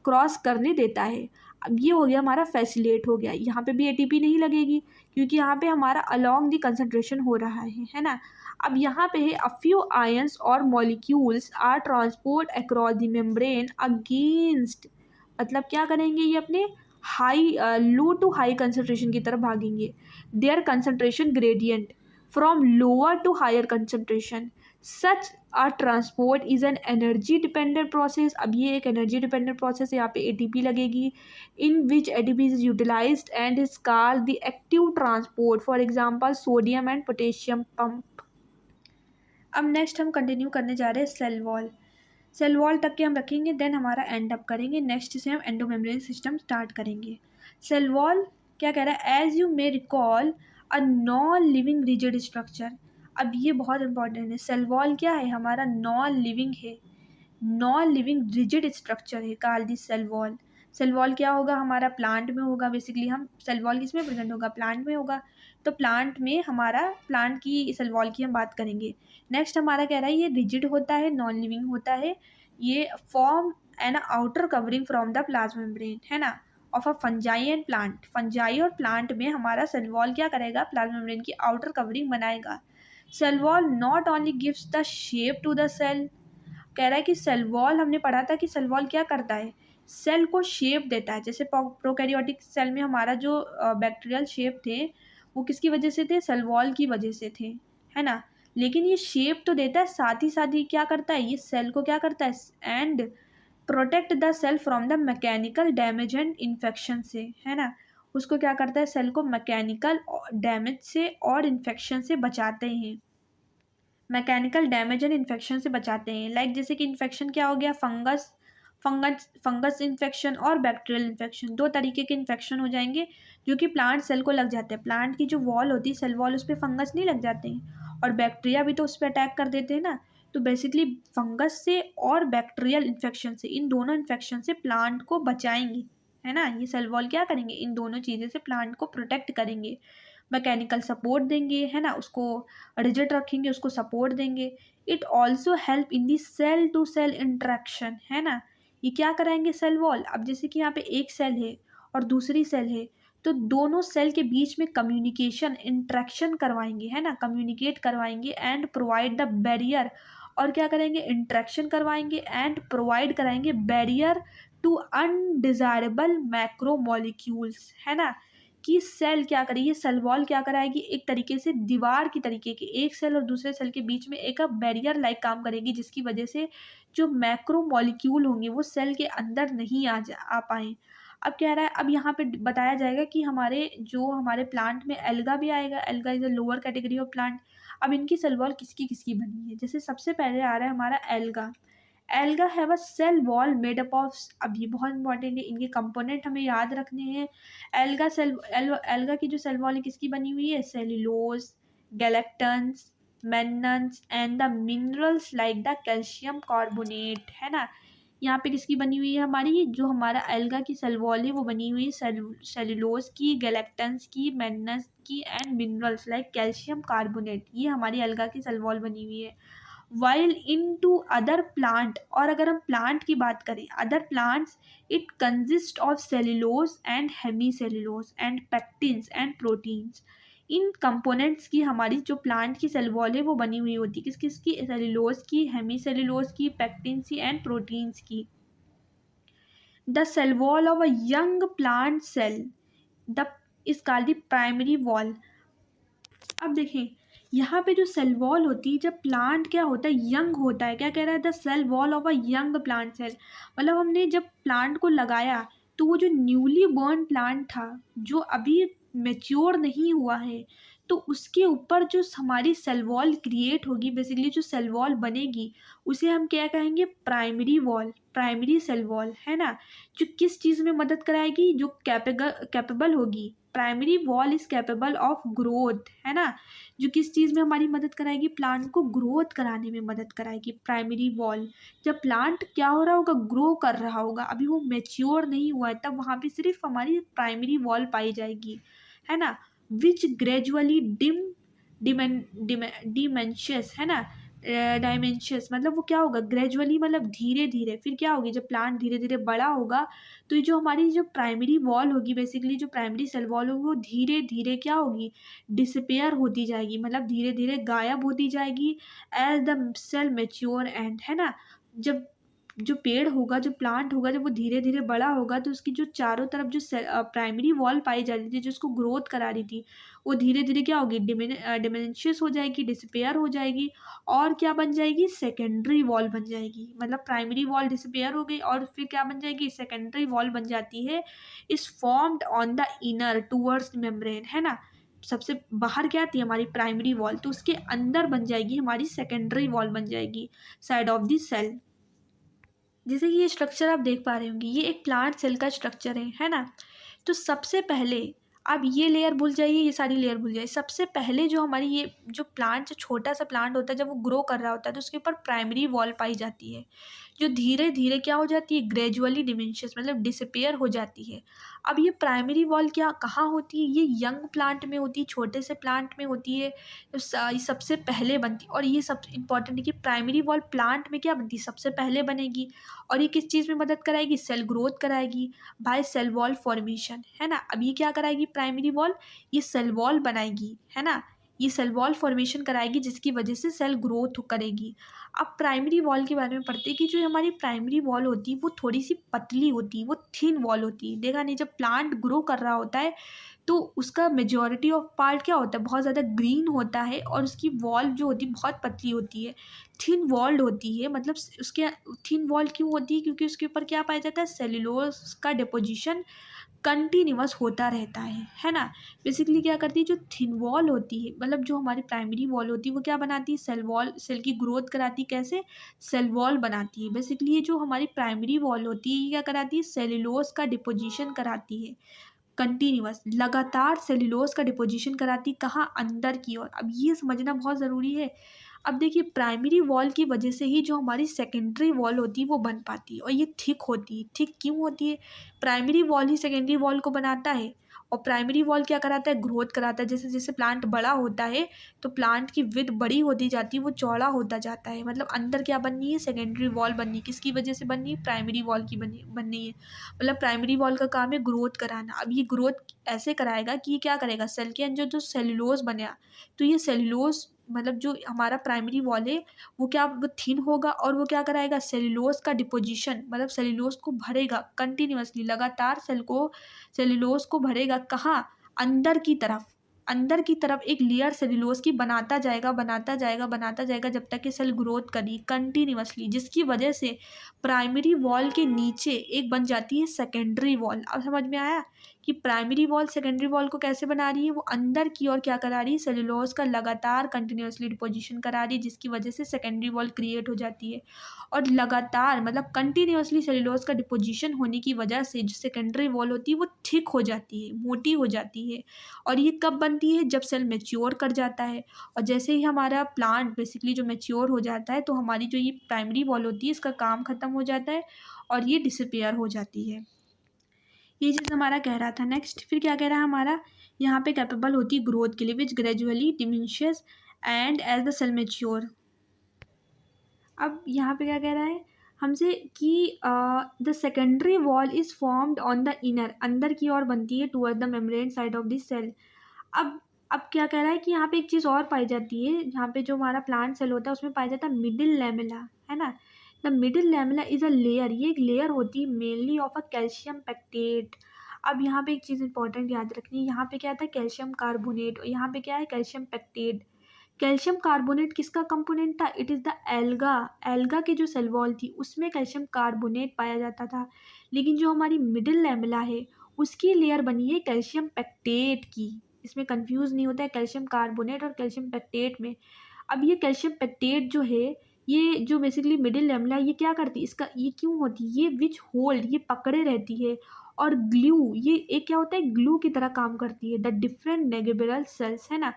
क्रॉस करने देता है। अब ये हो गया हमारा फैसिलेट हो गया। यहाँ पे भी एटीपी नहीं लगेगी क्योंकि यहाँ पे हमारा अलोंग दी कंसंट्रेशन हो रहा है ना। अब यहाँ पे है अ फ्यू आयंस और molecules are transport across the membrane against, मतलब क्या करेंगे, ये अपने high low to high concentration की तरफ भागेंगे। Their concentration gradient from lower to higher concentration such a transport is an energy dependent process. अब ये एक एनर्जी डिपेंडेंट प्रोसेस है, यहाँ पे एटीपी लगेगी। In which ATP is utilized and is called the active transport, for example sodium and potassium pump. अब next हम continue करने जा रहे हैं सेल वॉल। सेल वॉल तक के हम रखेंगे, देन हमारा एंड अप करेंगे। नेक्स्ट से हम एंडोमेम्ब्रेन सिस्टम स्टार्ट करेंगे। सेल वॉल क्या कह रहा है, as you may recall a non living rigid structure. अब ये बहुत इंपॉर्टेंट है, सेल वॉल क्या है, हमारा नॉन लिविंग है, नॉन लिविंग रिजिड स्ट्रक्चर है called the cell wall. Cell wall क्या होगा, हमारा प्लांट में होगा। बेसिकली हम सेल वॉल किस में प्रेजेंट होगा, प्लांट में होगा। तो प्लांट में हमारा प्लांट की सेल वॉल की हम बात करेंगे। नेक्स्ट हमारा कह रहा है ये रिजिड होता है, नॉन लिविंग होता है, ये form an outer covering from the plasma membrane, है ना, of a fungi and plant. Fungi और प्लांट में हमारा सेल वॉल क्या करेगा, प्लाज्मा मेम्ब्रेन की आउटर कवरिंग बनाएगा। Cell wall not only gives the shape to the cell, कह रहा है कि सेल वॉल, हमने पढ़ा था कि सेल वॉल क्या करता है, सेल को शेप देता है। जैसे प्रोकैरियोटिक सेल में हमारा जो बैक्टीरियल शेप थे वो किसकी वजह से थे, सेल वॉल की वजह से थे, है ना। लेकिन ये शेप तो देता है, साथ ही क्या करता है, ये सेल को क्या करता है, and protect the cell from the mechanical damage and infection से, है ना। उसको क्या करता है, सेल को मैकेनिकल डैमेज से और इन्फेक्शन से बचाते हैं, मैकेनिकल डैमेज एंड इन्फेक्शन से बचाते हैं। लाइक जैसे कि इन्फेक्शन क्या हो गया, फंगस इन्फेक्शन और बैक्टीरियल इन्फेक्शन, दो तरीके के इन्फेक्शन हो जाएंगे जो कि प्लांट सेल को लग जाते हैं। प्लांट की जो वॉल होती है, सेल वॉल, उस पर फंगस नहीं लग जाते हैं, और बैक्टीरिया भी तो उस पर अटैक कर देते हैं ना। तो बेसिकली फंगस से और बैक्टीरियल इन्फेक्शन से, इन दोनों इन्फेक्शन से प्लांट को बचाएंगे, है ना। ये सेल वॉल क्या करेंगे, इन दोनों चीज़ों से प्लांट को प्रोटेक्ट करेंगे, मैकेनिकल सपोर्ट देंगे, है ना, उसको रिजिड रखेंगे, उसको सपोर्ट देंगे। It also help in the cell to cell interaction, है ना। ये क्या कराएंगे सेल वॉल, अब जैसे कि यहाँ पे एक सेल है और दूसरी सेल है, तो दोनों सेल के बीच में कम्युनिकेशन, इंट्रैक्शन करवाएंगे, है ना, कम्युनिकेट करवाएंगे एंड प्रोवाइड द बैरियर, और क्या करेंगे, इंट्रैक्शन करवाएंगे एंड प्रोवाइड कराएंगे बैरियर टू अनडिजायरेबल मैक्रोमोलिक्यूल्स, है ना। कि सेल क्या करेगी, सेल वॉल क्या कराएगी, एक तरीके से दीवार की तरीके की, एक सेल और दूसरे सेल के बीच में एक बैरियर लाइक काम करेगी, जिसकी वजह से जो मैक्रो मॉलिक्यूल होंगे वो सेल के अंदर नहीं आ पाए। अब कह रहा है, अब यहाँ पे बताया जाएगा कि हमारे प्लांट में एल्गा भी आएगा। Alga is a lower category of plant. अब इनकी सेल वॉल किसकी किसकी बनी है, जैसे सबसे पहले आ रहा है हमारा algae. Algae have a cell wall made up of, अब ये बहुत इंपॉर्टेंट है, इनके कंपोनेंट हमें याद रखने हैं। एल्गा की जो सेल वॉल है किसकी बनी हुई है, cellulose, galactans, mannans and the minerals like the calcium carbonate, है ना। यहाँ पे किसकी बनी हुई है, हमारी जो हमारा एल्गा की सेल वॉल है वो बनी हुई है सेल्यूलोज की, गैलेक्टन्स की, मेन्नन्स की and minerals like calcium carbonate, ये हमारी एल्गा की सेल वॉल बनी हुई है। While in to other plant, और अगर हम प्लांट की बात करें, other plants, it consists of cellulose and hemicellulose and pectins and proteins. इन कंपोनेंट्स की हमारी जो प्लांट की सेल वॉल है वो बनी हुई होती है, किस किस की, सेल्यूलोज की, हेमी सेल्यूलोज की, पेक्टिन्स की एंड प्रोटीन्स की। The cell wall of a young plant cell the is called the primary wall. अब देखें, यहाँ पे जो सेल वॉल होती है, जब प्लांट क्या होता है, यंग होता है, क्या कह रहा है, the cell wall of a young plant cell, मतलब हमने जब प्लांट को लगाया तो वो जो न्यूली बॉर्न प्लांट था, जो अभी मेच्योर नहीं हुआ है, तो उसके ऊपर जो हमारी सेल वॉल क्रिएट होगी, बेसिकली जो सेल वॉल बनेगी, उसे हम क्या कहेंगे, primary wall, primary cell wall, है ना। जो किस चीज़ में मदद कराएगी, जो कैपेबल होगी, primary wall is capable of growth, है ना। जो किस चीज़ में हमारी मदद कराएगी, प्लांट को ग्रोथ कराने में मदद कराएगी प्राइमरी वॉल। जब प्लांट क्या हो रहा होगा, ग्रो कर रहा होगा, अभी वो मेच्योर नहीं हुआ है, तब वहाँ पे सिर्फ हमारी प्राइमरी वॉल पाई जाएगी, है ना। विच ग्रेजुअली डिमेंशियस, है ना, डायमेंशियस, मतलब वो क्या होगा, ग्रेजुअली मतलब धीरे धीरे, फिर क्या होगी, जब प्लांट धीरे धीरे बड़ा होगा तो ये जो हमारी जो प्राइमरी वॉल होगी, बेसिकली जो प्राइमरी सेल वॉल होगी, वो धीरे धीरे क्या होगी, डिसअपेयर होती जाएगी, मतलब धीरे धीरे गायब होती जाएगी as the cell mature and, है ना। जब जो पेड़ होगा, जो प्लांट होगा, जब वो धीरे धीरे बड़ा होगा तो उसकी जो चारों तरफ जो प्राइमरी वॉल पाई जा रही थी, जो उसको ग्रोथ करा रही थी, वो धीरे धीरे क्या होगी, डिमिनिशियस हो जाएगी, डिसपेयर हो जाएगी, और क्या बन जाएगी, सेकेंडरी वॉल बन जाएगी। मतलब प्राइमरी वॉल डिसपेयर हो गई और फिर क्या बन जाएगी, सेकेंडरी वॉल बन जाती है। Is formed on the inner towards membrane, है ना। सबसे बाहर क्या आती है हमारी प्राइमरी वॉल, तो उसके अंदर बन जाएगी हमारी सेकेंडरी वॉल बन जाएगी, साइड ऑफ द सेल। जैसे कि ये स्ट्रक्चर आप देख पा रहे होंगे, ये एक प्लांट सेल का स्ट्रक्चर है ना। तो सबसे पहले आप ये लेयर भूल जाइए, ये सारी लेयर भूल जाइए। सबसे पहले जो हमारी ये जो प्लांट, जो छोटा सा प्लांट होता है, जब वो ग्रो कर रहा होता है तो उसके ऊपर प्राइमरी वॉल पाई जाती है, जो धीरे धीरे क्या हो जाती है, ग्रेजुअली डिमिनिशेस, मतलब डिसअपियर हो जाती है। अब ये प्राइमरी वॉल क्या कहाँ होती है, ये यंग प्लांट में होती है, छोटे से प्लांट में होती है, तो ये सबसे पहले बनती है। और ये सब इंपॉर्टेंट है कि प्राइमरी वॉल प्लांट में क्या बनती है, सबसे पहले बनेगी। और ये किस चीज़ में मदद कराएगी, सेल ग्रोथ कराएगी बाय सेल वॉल फॉर्मेशन, है ना। अब ये क्या कराएगी प्राइमरी वॉल, ये सेल वॉल बनाएगी, है ना। ये सेल वॉल फॉर्मेशन कराएगी जिसकी वजह से सेल ग्रोथ करेगी। अब प्राइमरी वॉल के बारे में पढ़ते हैं कि जो हमारी प्राइमरी वॉल होती है वो थोड़ी सी पतली होती है, वो थिन वॉल होती है। देखा नहीं, जब प्लांट ग्रो कर रहा होता है तो उसका मेजॉरिटी ऑफ पार्ट क्या होता है, बहुत ज़्यादा ग्रीन होता है, और उसकी वॉल जो होती है बहुत पतली होती है, थिन वॉल्ड होती है। मतलब उसके थिन वॉल क्यों होती है, क्योंकि उसके ऊपर क्या पाया जाता है, सेल्यूलोज का डिपोजिशन कंटिन्यूअस होता रहता है ना। बेसिकली क्या करती है, जो थिन वॉल होती है, मतलब जो हमारी प्राइमरी वॉल होती है, वो क्या बनाती है, सेल वॉल, सेल की ग्रोथ कराती है। कैसे, सेल वॉल बनाती है। बेसिकली ये जो हमारी प्राइमरी वॉल होती है, ये क्या कराती है, सेल्यूलोज का डिपोजिशन कराती है, कंटिन्यूअस लगातार सेल्यूलोज का डिपोजिशन कराती, कहाँ, अंदर की ओर। अब ये समझना बहुत ज़रूरी है। अब देखिए, प्राइमरी वॉल की वजह से ही जो हमारी सेकेंडरी वॉल होती है वो बन पाती है, और ये थिक होती है। थिक क्यों होती है, प्राइमरी वॉल ही सेकेंडरी वॉल को बनाता है, और प्राइमरी वॉल क्या कराता है, ग्रोथ कराता है। जैसे जैसे प्लांट बड़ा होता है तो प्लांट की विड्थ बड़ी होती जाती है, वो चौड़ा होता जाता है। मतलब अंदर क्या बननी है, सेकेंडरी वॉल बननी है। किसकी वजह से बननी है, प्राइमरी वॉल की बननी है। मतलब प्राइमरी वॉल का काम है ग्रोथ कराना। अब ये ग्रोथ ऐसे कराएगा कि ये क्या करेगा, सेल के अंदर जो सेल्यूलोज बना, तो ये सेल्यूलोज, मतलब जो हमारा प्राइमरी वॉल है वो क्या, वो थिन होगा, और वो क्या कराएगा, सेल्यूलोज का डिपोजिशन, मतलब सेल्यूलोज को भरेगा कंटिन्यूअसली, लगातार सेल्यूलोज को भरेगा। कहाँ, अंदर की तरफ, अंदर की तरफ एक लेयर सेल्यूलोज की बनाता जाएगा, बनाता जाएगा, बनाता जाएगा, जब तक कि सेल ग्रोथ करी कंटिन्यूअसली, जिसकी वजह से प्राइमरी वॉल के नीचे एक बन जाती है सेकेंडरी वॉल। अब समझ में आया कि प्राइमरी वॉल सेकेंडरी वॉल को कैसे बना रही है, वो अंदर की ओर क्या करा रही है, सेल्यूलोज का लगातार कंटिन्यूअसली डिपोजिशन करा रही है, जिसकी वजह से सेकेंडरी वॉल क्रिएट हो जाती है। और लगातार मतलब कंटिन्यूअसली सेल्यूलोज का डिपोजिशन होने की वजह से जो सेकेंडरी वॉल होती है वो थिक हो जाती है, मोटी हो जाती है। और ये कब बनती है, जब सेल मैच्योर कर जाता है। और जैसे ही हमारा प्लांट बेसिकली जो मैच्योर हो जाता है, तो हमारी जो ये प्राइमरी वॉल होती है इसका काम खत्म हो जाता है और ये डिसअपियर हो जाती है। ये चीज़ हमारा कह रहा था। नेक्स्ट फिर क्या कह रहा है हमारा, यहाँ पे कैपेबल होती है ग्रोथ के लिए, which gradually diminishes and as the cell mature. अब यहाँ पे क्या कह रहा है हमसे कि the secondary wall is formed on the inner, अंदर की ओर बनती है, toward the membrane side of the cell. अब क्या कह रहा है कि यहाँ पे एक चीज़ और पाई जाती है, यहाँ पे जो हमारा प्लांट सेल होता है उसमें पाया जाता है मिडिल लैमेला, है ना। The middle lamella is a layer, ये एक लेयर होती है mainly of a calcium pectate. अब यहाँ पे एक चीज़ इंपॉर्टेंट याद रखनी है, यहाँ पे क्या आता है, कैल्शियम कार्बोनेट, और यहाँ पे क्या है, कैल्शियम पैक्टेट। कैल्शियम कार्बोनेट किसका कंपोनेंट था, it is the alga. Alga की जो सेल वॉल थी उसमें कैल्शियम कार्बोनेट पाया जाता था। लेकिन जो हमारी मिडिल लैमेला है उसकी लेयर बनी है कैल्शियम पैक्टेट की। इसमें कंफ्यूज नहीं होता है कैल्शियम कार्बोनेट और कैल्शियम पैक्टेट में। अब ये कैल्शियम पैक्टेट जो है, ये जो बेसिकली मिडिल लैमेला, ये क्या करती है, इसका ये क्यों होती है, ये विच होल्ड, ये पकड़े रहती है। और ग्लू, ये एक क्या होता है, ग्लू की तरह काम करती है द डिफरेंट नेगेबरल सेल्स, है ना।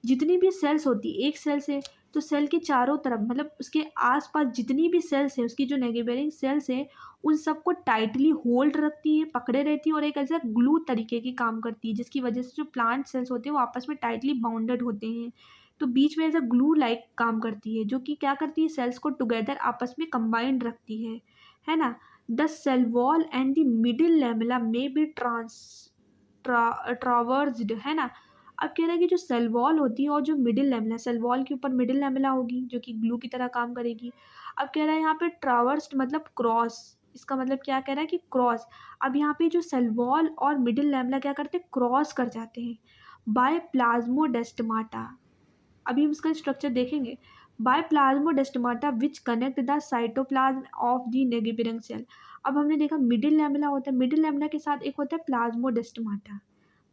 जितनी भी सेल्स होती है, एक सेल से, तो सेल के चारों तरफ मतलब उसके आसपास जितनी भी सेल्स है, उसकी जो नेगेबरिंग सेल्स है, उन सबको टाइटली होल्ड रखती है, पकड़े रहती है, और एक ऐसा ग्लू तरीके की काम करती है, जिसकी वजह से जो प्लांट सेल्स होते हैं वो आपस में टाइटली बाउंडेड होते हैं। तो बीच में ऐसा ग्लू लाइक काम करती है, जो कि क्या करती है, सेल्स को टुगेदर आपस में कंबाइंड रखती है ना। The cell wall and the middle lamella में बी ट्रावर्स्ड, है ना। अब कह रहा है कि जो सेल वॉल होती है और जो मिडिल लैमेला, सेल वॉल के ऊपर मिडिल लैमेला होगी जो कि ग्लू की तरह काम करेगी। अब कह रहा है यहाँ पे ट्रावर्स्ड मतलब क्रॉस, इसका मतलब क्या कह रहा है कि क्रॉस। अब यहाँ पे जो सेल वॉल और मिडिल लैमेला क्या करते हैं, क्रॉस कर जाते हैं बाय प्लाज्मोडेस्माटा। अभी हम इसका स्ट्रक्चर देखेंगे। By plasmodesmata which connect the cytoplasm of the neighbouring cell. अब हमने देखा मिडिल लैमेला होता है, मिडिल लैमेला के साथ एक होता है प्लाज्मोडेस्माटा।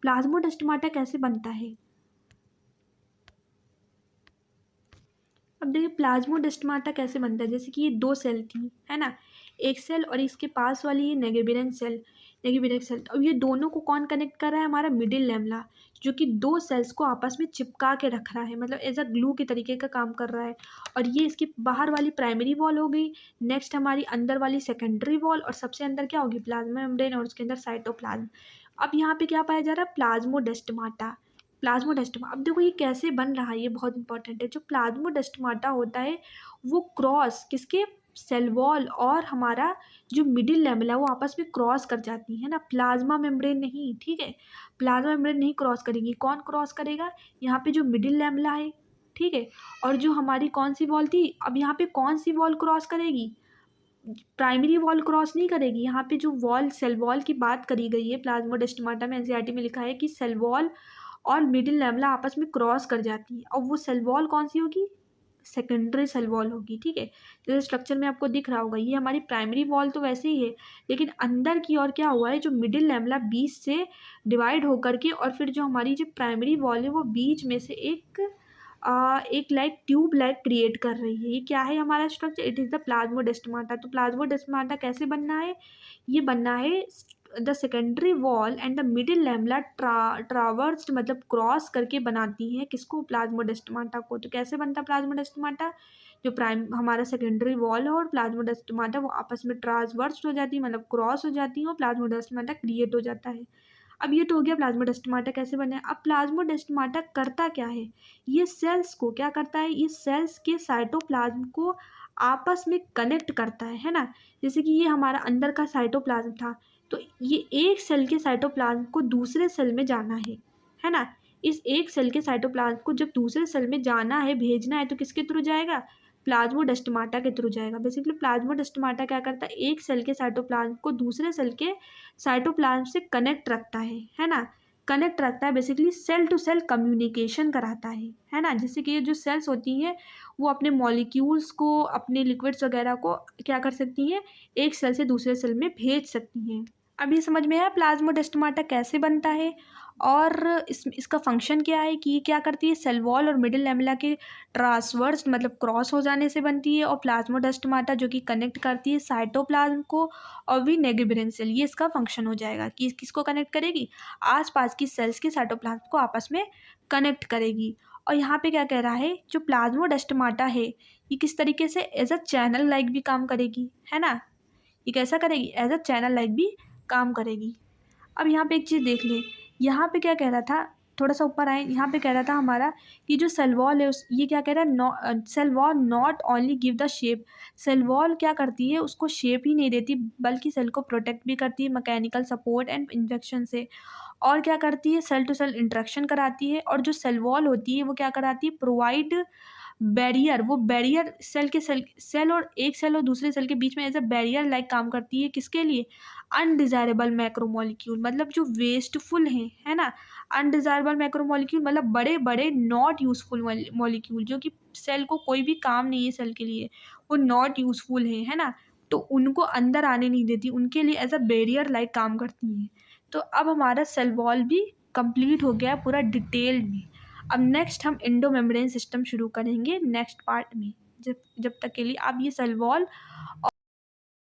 प्लाज्मोडेस्माटा कैसे बनता है, अब देखिए प्लाज्मोडेस्माटा कैसे बनता है। जैसे कि ये दो सेल थी, है ना, एक सेल और इसके पास वाली ये नेगेबिरंग सेल, नेगेबिरंग सेल। अब ये दोनों को कौन कनेक्ट कर रहा है, हमारा मिडिल लैमेला, जो कि दो सेल्स को आपस में चिपका के रख रहा है, मतलब एज अ ग्लू के तरीके का काम कर रहा है। और ये इसकी बाहर वाली प्राइमरी वॉल हो गई, नेक्स्ट हमारी अंदर वाली सेकेंडरी वॉल, और सबसे अंदर क्या होगी, प्लाज्मा मेम्ब्रेन, और उसके अंदर साइटोप्लाज्म। अब यहाँ पे क्या पाया जा रहा है, प्लाज्मोडेस्माटा। प्लाज्मोडेस्माटा, अब देखो ये कैसे बन रहा है, ये बहुत इंपॉर्टेंट है। जो प्लाज्मोडेस्माटा होता है वो क्रॉस किसके, सेल वॉल और हमारा जो मिडिल लैमेला वो आपस में क्रॉस कर जाती है ना, प्लाज्मा मेम्ब्रेन नहीं, ठीक है, प्लाज्मा मेम्ब्रेन नहीं क्रॉस करेगी। कौन क्रॉस करेगा, यहाँ पे जो मिडिल लैमेला है, ठीक है, और जो हमारी कौन सी वॉल थी, अब यहाँ पे कौन सी वॉल क्रॉस करेगी, प्राइमरी वॉल क्रॉस नहीं करेगी। यहाँ पे जो वॉल, सेल वॉल की बात करी गई है प्लाज्मोडेस्माटा में, एनसीईआरटी में लिखा है कि सेल वॉल और मिडिल लैमेला आपस में क्रॉस कर जाती है। और वो सेल वॉल कौन सी होगी, सेकेंडरी सेल वॉल होगी, ठीक है। जैसे स्ट्रक्चर में आपको दिख रहा होगा, ये हमारी प्राइमरी वॉल तो वैसे ही है, लेकिन अंदर की ओर क्या हुआ है, जो मिडिल लैमेला बीच से डिवाइड होकर के, और फिर जो हमारी जो प्राइमरी वॉल है वो बीच में से एक लाइक ट्यूब लाइक क्रिएट कर रही है। ये क्या है हमारा structure, it is the plasmodesmata. तो प्लाज्मोडेस्माटा कैसे बनना है, ये बनना है the secondary wall and the middle lamella traversed मतलब क्रॉस करके बनाती हैं किसको, प्लाज्मोडेस्माटा को। तो कैसे बनता है प्लाज्मोडेस्माटा, जो प्राइम हमारा सेकेंडरी वॉल है और प्लाज्मोडेस्माटा वो आपस में ट्रांसवर्स हो जाती है, मतलब क्रॉस हो जाती है, और प्लाज्मोडेस्माटा क्रिएट हो जाता है। अब ये तो हो गया प्लाज्मोडेस्माटा कैसे बने। अब प्लाज्मोडेस्माटा करता क्या है, ये सेल्स को क्या करता है, ये सेल्स के साइटोप्लाज्म को आपस में कनेक्ट करता है ना। जैसे कि ये हमारा अंदर का साइटोप्लाज्म था, तो ये एक सेल के साइटोप्लाज्म को दूसरे सेल में जाना है ना। इस एक सेल के साइटोप्लाज्म को जब दूसरे सेल में जाना है, भेजना है, तो किसके थ्रू जाएगा, प्लाज्मोडेस्माटा के थ्रू जाएगा। बेसिकली प्लाज्मोडेस्माटा क्या करता है, एक सेल के साइटोप्लाज्म को दूसरे सेल के साइटोप्लाज्म से कनेक्ट रखता है ना, कनेक्ट रखता है, basically cell to cell communication कराता है ना। जैसे कि ये जो सेल्स होती हैं वो अपने मॉलिक्यूल्स को, अपने लिक्विड्स वगैरह को क्या कर सकती हैं, एक सेल से दूसरे सेल में भेज सकती हैं। अब ये समझ में आया प्लाज्मोडेस्माटा कैसे बनता है, और इसका फंक्शन क्या है, कि ये क्या करती है, सेल वॉल और मिडिल लैमेला के ट्रांसवर्स मतलब क्रॉस हो जाने से बनती है, और प्लाज्मोडेस्माटा जो कि कनेक्ट करती है साइटोप्लाज्म को और भी नेगेबिरन सेल। ये इसका फंक्शन हो जाएगा कि किसको कनेक्ट करेगी, आसपास की सेल्स के साइटोप्लाज्म को आपस में कनेक्ट करेगी। और यहाँ पे क्या कह रहा है, जो प्लाज्मोडेस्माटा है ये किस तरीके से एज अ चैनल लाइक भी काम करेगी, है ना। ये कैसा करेगी, एज अ चैनल लाइक भी काम करेगी। अब यहाँ पे एक चीज़ देख ले, यहाँ पे क्या कह रहा था, थोड़ा सा ऊपर आए, यहाँ पे कह रहा था हमारा कि जो सेल वॉल है उस, ये क्या कह रहा है, cell wall not only give the shape, cell wall क्या करती है, उसको शेप ही नहीं देती बल्कि सेल को प्रोटेक्ट भी करती है मैकेनिकल सपोर्ट एंड इन्फेक्शन से। और क्या करती है, सेल टू सेल इंटरेक्शन कराती है। और जो सेल वॉल होती है वो क्या कराती है, प्रोवाइड बैरियर, वो बैरियर सेल और एक सेल और दूसरे सेल के बीच में एज अ बैरियर लाइक काम करती है, किसके लिए, अनडिज़ायरेबल मैक्रोमोलिक्यूल, मतलब जो वेस्टफुल हैं, है ना। अनडिज़ायरेबल मैक्रोमोलिक्यूल मतलब बड़े बड़े नॉट यूज़फुल मॉलिक्यूल, जो कि सेल को कोई भी काम नहीं है सेल के लिए, वो नॉट यूज़फुल है ना, तो उनको अंदर आने नहीं देती, उनके लिए एज अ बैरियर लाइक काम करती हैं। तो अब हमारा सेल वॉल भी कंप्लीट हो गया पूरा डिटेल में। अब नेक्स्ट हम एंडो मेम्ब्रेन सिस्टम शुरू करेंगे नेक्स्ट पार्ट में। जब तक के लिए आप ये सेल वॉल